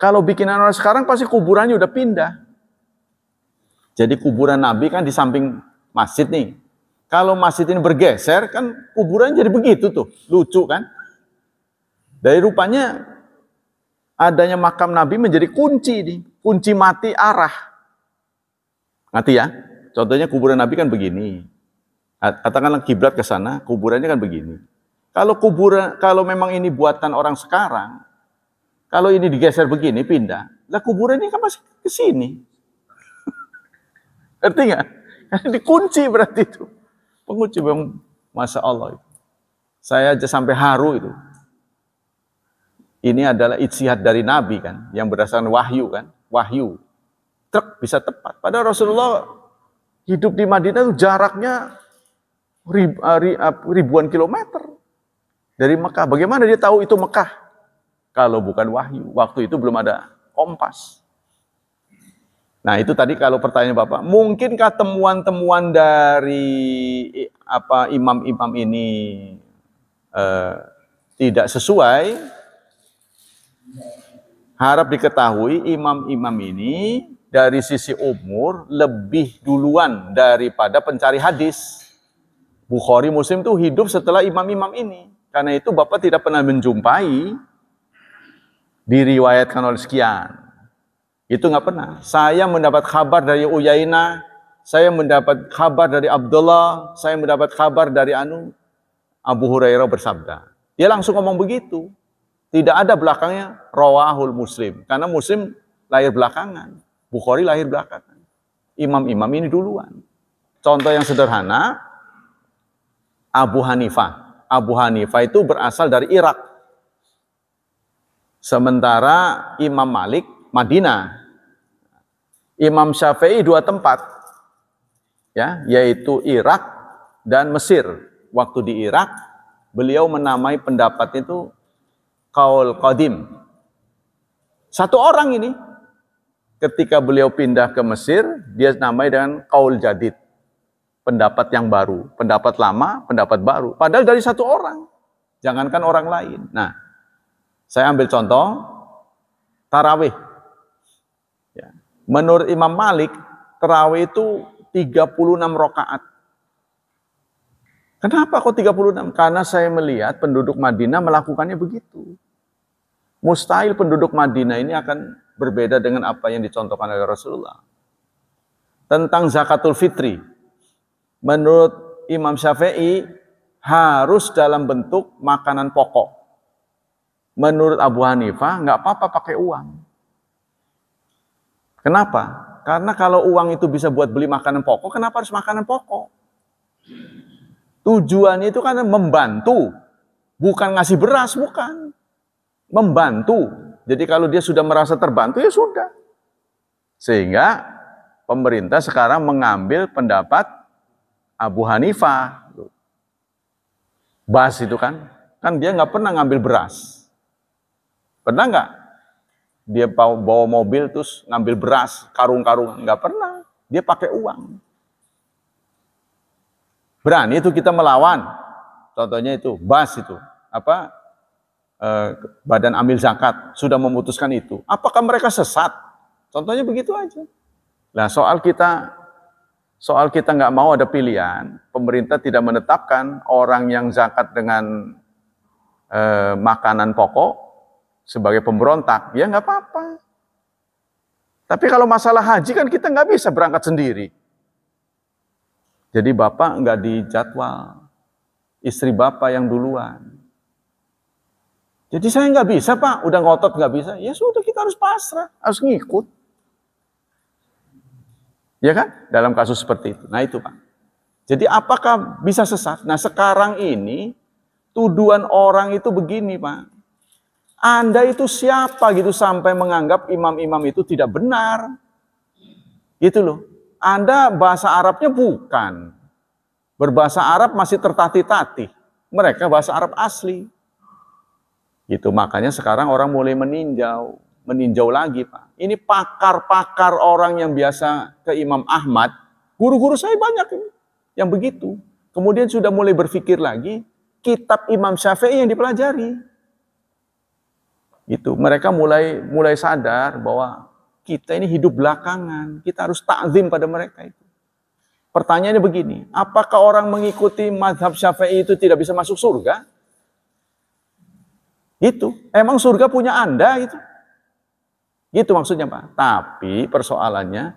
S1: Kalau bikinan orang sekarang pasti kuburannya udah pindah. Jadi kuburan Nabi kan di samping masjid nih. Kalau masjid ini bergeser kan kuburan jadi begitu tuh. Lucu kan? Dari rupanya adanya makam Nabi menjadi kunci nih. Kunci mati arah. Ngerti ya? Contohnya kuburan Nabi kan begini. Katakanlah kiblat ke sana, kuburannya kan begini. Kalau memang ini buatan orang sekarang, kalau ini digeser begini, pindah. Lah kuburan ini kan masih ke sini. Ngerti nggak? Karena dikunci berarti itu. Pengunci bang, Masya Allah. Saya aja sampai haru itu. Ini adalah ijtihad dari Nabi kan, yang berdasarkan wahyu kan. Wahyu. Truk bisa tepat. Padahal Rasulullah hidup di Madinah itu jaraknya ribuan kilometer dari Mekah. Bagaimana dia tahu itu Mekah? Kalau bukan wahyu. Waktu itu belum ada kompas. Nah itu tadi kalau pertanyaan Bapak, mungkinkah temuan-temuan dari imam-imam ini tidak sesuai? Harap diketahui imam-imam ini dari sisi umur lebih duluan daripada pencari hadis. Bukhari Muslim itu hidup setelah imam-imam ini. Karena itu Bapak tidak pernah menjumpai diriwayatkan oleh sekian. Itu nggak pernah. Saya mendapat kabar dari Uyainah, saya mendapat kabar dari Abdullah, saya mendapat kabar dari Abu Hurairah bersabda. Dia langsung ngomong begitu. Tidak ada belakangnya rawahul Muslim. Karena Muslim lahir belakangan. Bukhari lahir belakangan. Imam-imam ini duluan. Contoh yang sederhana, Abu Hanifah. Abu Hanifah itu berasal dari Irak. Sementara Imam Malik Madinah. Imam Syafi'i dua tempat. Ya, yaitu Irak dan Mesir. Waktu di Irak, beliau menamai pendapat itu Qaul Qadim. Satu orang ini, ketika beliau pindah ke Mesir, dia namai dengan Qaul Jadid. Pendapat yang baru. Pendapat lama, pendapat baru. Padahal dari satu orang. Jangankan orang lain. Nah, saya ambil contoh, tarawih. Ya. Menurut Imam Malik, tarawih itu 36 rakaat. Kenapa kok 36? Karena saya melihat penduduk Madinah melakukannya begitu. Mustahil penduduk Madinah ini akan berbeda dengan apa yang dicontohkan oleh Rasulullah. Tentang zakatul fitri, menurut Imam Syafi'i harus dalam bentuk makanan pokok. Menurut Abu Hanifah nggak apa-apa pakai uang. Kenapa? Karena kalau uang itu bisa buat beli makanan pokok, kenapa harus makanan pokok? Tujuannya itu kan membantu, bukan ngasih beras, bukan. Membantu. Jadi kalau dia sudah merasa terbantu, ya sudah. Sehingga pemerintah sekarang mengambil pendapat Abu Hanifah. Bas itu kan dia nggak pernah ngambil beras. Pernah nggak? Dia bawa mobil terus ngambil beras, karung-karung. Nggak pernah. Dia pakai uang. Berani itu kita melawan. Contohnya itu, BAS itu, Badan Amil Zakat sudah memutuskan itu. Apakah mereka sesat? Contohnya begitu aja. Nah, soal kita nggak mau ada pilihan, pemerintah tidak menetapkan orang yang zakat dengan makanan pokok sebagai pemberontak, ya nggak apa-apa. Tapi kalau masalah haji kan kita nggak bisa berangkat sendiri. Jadi bapak nggak dijadwal, istri bapak yang duluan. Jadi saya nggak bisa pak, udah ngotot nggak bisa, ya sudah kita harus pasrah, harus ngikut. Ya kan? Dalam kasus seperti itu. Nah itu pak. Jadi apakah bisa sesat? Nah sekarang ini tuduhan orang itu begini pak. Anda itu siapa gitu sampai menganggap imam-imam itu tidak benar. Gitu loh. Anda bahasa Arabnya bukan. Berbahasa Arab masih tertatih-tatih. Mereka bahasa Arab asli. Gitu. Makanya sekarang orang mulai meninjau lagi, Pak. Ini pakar-pakar orang yang biasa ke Imam Ahmad. Guru-guru saya banyak ini yang begitu. Kemudian sudah mulai berpikir lagi, kitab Imam Syafi'i yang dipelajari. Itu mereka mulai sadar bahwa kita ini hidup belakangan, kita harus takzim pada mereka itu. Pertanyaannya begini, apakah orang mengikuti mazhab Syafi'i itu tidak bisa masuk surga? Itu, emang surga punya Anda itu? Gitu maksudnya Pak. Tapi persoalannya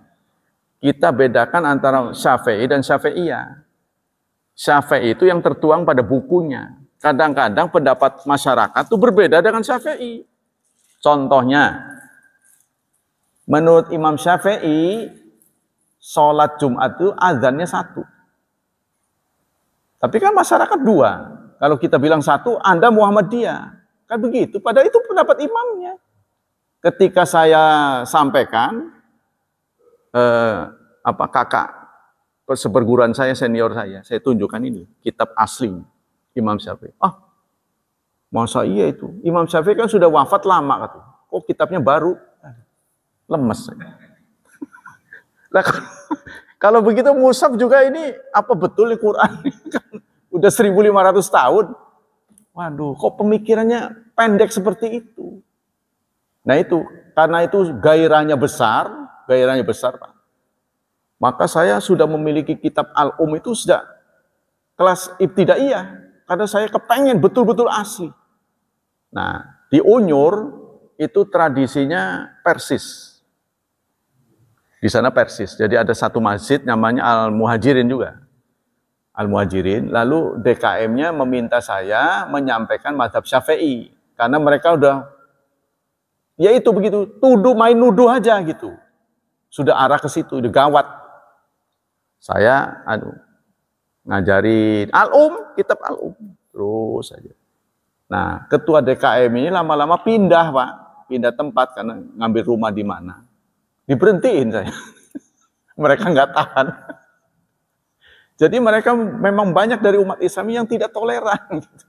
S1: kita bedakan antara Syafi'i dan Syafi'iyah. Syafi'i itu yang tertuang pada bukunya. Kadang-kadang pendapat masyarakat itu berbeda dengan Syafi'i. Contohnya, menurut Imam Syafi'i, sholat Jumat itu azannya 1. Tapi kan masyarakat 2. Kalau kita bilang 1, Anda Muhammadiyah. Kan begitu, padahal itu pendapat imamnya. Ketika saya sampaikan, kakak seperguruan saya, senior saya tunjukkan ini, kitab asli Imam Syafi'i. Masa iya itu? Imam Syafi'i kan sudah wafat lama kata. Kok kitabnya baru? Lemes. Nah, kalau begitu mushaf juga ini apa betul nih Quran? Udah 1500 tahun. Waduh, kok pemikirannya pendek seperti itu? Nah itu, karena itu gairahnya besar Pak. Maka saya sudah memiliki kitab Al-Um itu sejak kelas ibtidaiyah. Karena saya kepengen betul-betul asli. Nah, di Unyur itu tradisinya Persis. Di sana Persis. Jadi ada satu masjid namanya Al-Muhajirin juga. Al-Muhajirin. Lalu DKM-nya meminta saya menyampaikan mazhab Syafi'i. Karena mereka udah, ya itu begitu, main nuduh aja gitu. Sudah arah ke situ, udah gawat. Saya, ngajarin kitab Al-Um, terus saja. Nah, ketua DKM ini lama-lama pindah, Pak. Pindah tempat karena ngambil rumah di mana. Diberhentiin saya. Mereka nggak tahan. Jadi mereka memang banyak dari umat Islam yang tidak toleran. Gitu.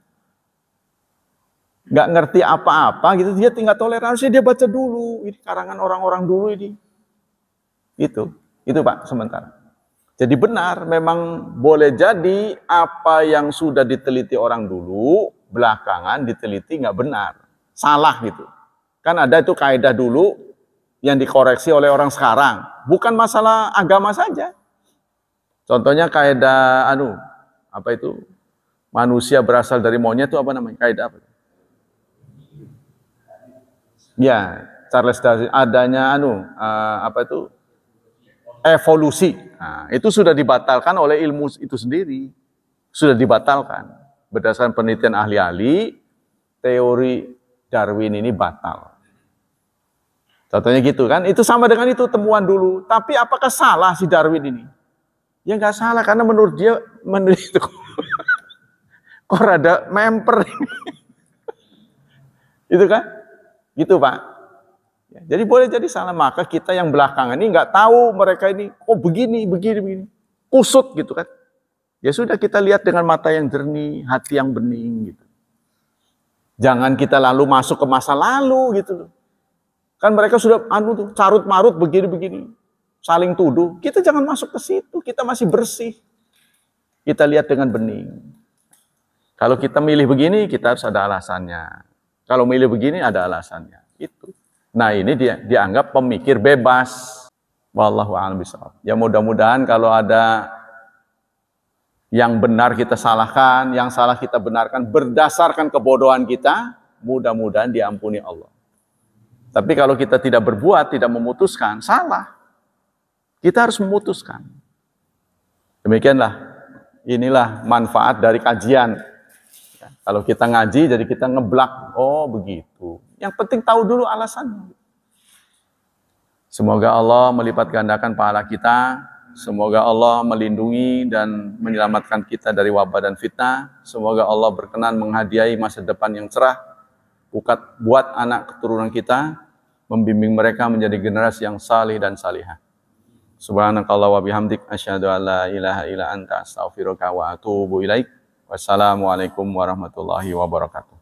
S1: Nggak ngerti apa-apa gitu, dia tinggal toleransi, dia baca dulu. Ini karangan orang-orang dulu ini. Itu Pak, sementara. Jadi benar, memang boleh jadi apa yang sudah diteliti orang dulu, belakangan diteliti nggak benar. Salah gitu. Kan ada itu kaidah dulu yang dikoreksi oleh orang sekarang. Bukan masalah agama saja. Contohnya kaidah, manusia berasal dari monyet itu apa namanya? Kaidah apa? Ya, Charles Darwin, adanya evolusi. Nah, itu sudah dibatalkan oleh ilmu itu sendiri. Sudah dibatalkan. Berdasarkan penelitian ahli-ahli, teori Darwin ini batal. Contohnya gitu kan. Itu sama dengan itu temuan dulu. Tapi apakah salah si Darwin ini? Ya nggak salah, karena menurut dia meneliti itu. Kok rada memper. Itu kan? Gitu Pak. Ya, jadi boleh jadi salah, maka kita yang belakangan ini nggak tahu mereka ini begini. Kusut gitu kan. Ya sudah, kita lihat dengan mata yang jernih, hati yang bening gitu. Jangan kita lalu masuk ke masa lalu gitu loh. Kan mereka sudah carut-marut begini. Saling tuduh. Kita jangan masuk ke situ, kita masih bersih. Kita lihat dengan bening. Kalau kita milih begini, kita harus ada alasannya. Kalau milih begini, ada alasannya. Itu. Nah, ini dia dianggap pemikir bebas. Wallahu a'lam bishawab. Ya mudah-mudahan kalau ada yang benar kita salahkan, yang salah kita benarkan berdasarkan kebodohan kita, mudah-mudahan diampuni Allah. Tapi kalau kita tidak berbuat, tidak memutuskan, salah. Kita harus memutuskan. Demikianlah, inilah manfaat dari kajian. Ya, kalau kita ngaji, jadi kita ngeblak. Oh begitu. Yang penting tahu dulu alasannya. Semoga Allah melipat gandakan pahala kita. Semoga Allah melindungi dan menyelamatkan kita dari wabah dan fitnah. Semoga Allah berkenan menghadiahi masa depan yang cerah. Buat anak keturunan kita, membimbing mereka menjadi generasi yang salih dan salihah. Subhanakallah wa bihamdik asyhadu an la ilaha illa anta astaghfiruka wa atubu ilaik. Wassalamualaikum warahmatullahi wabarakatuh.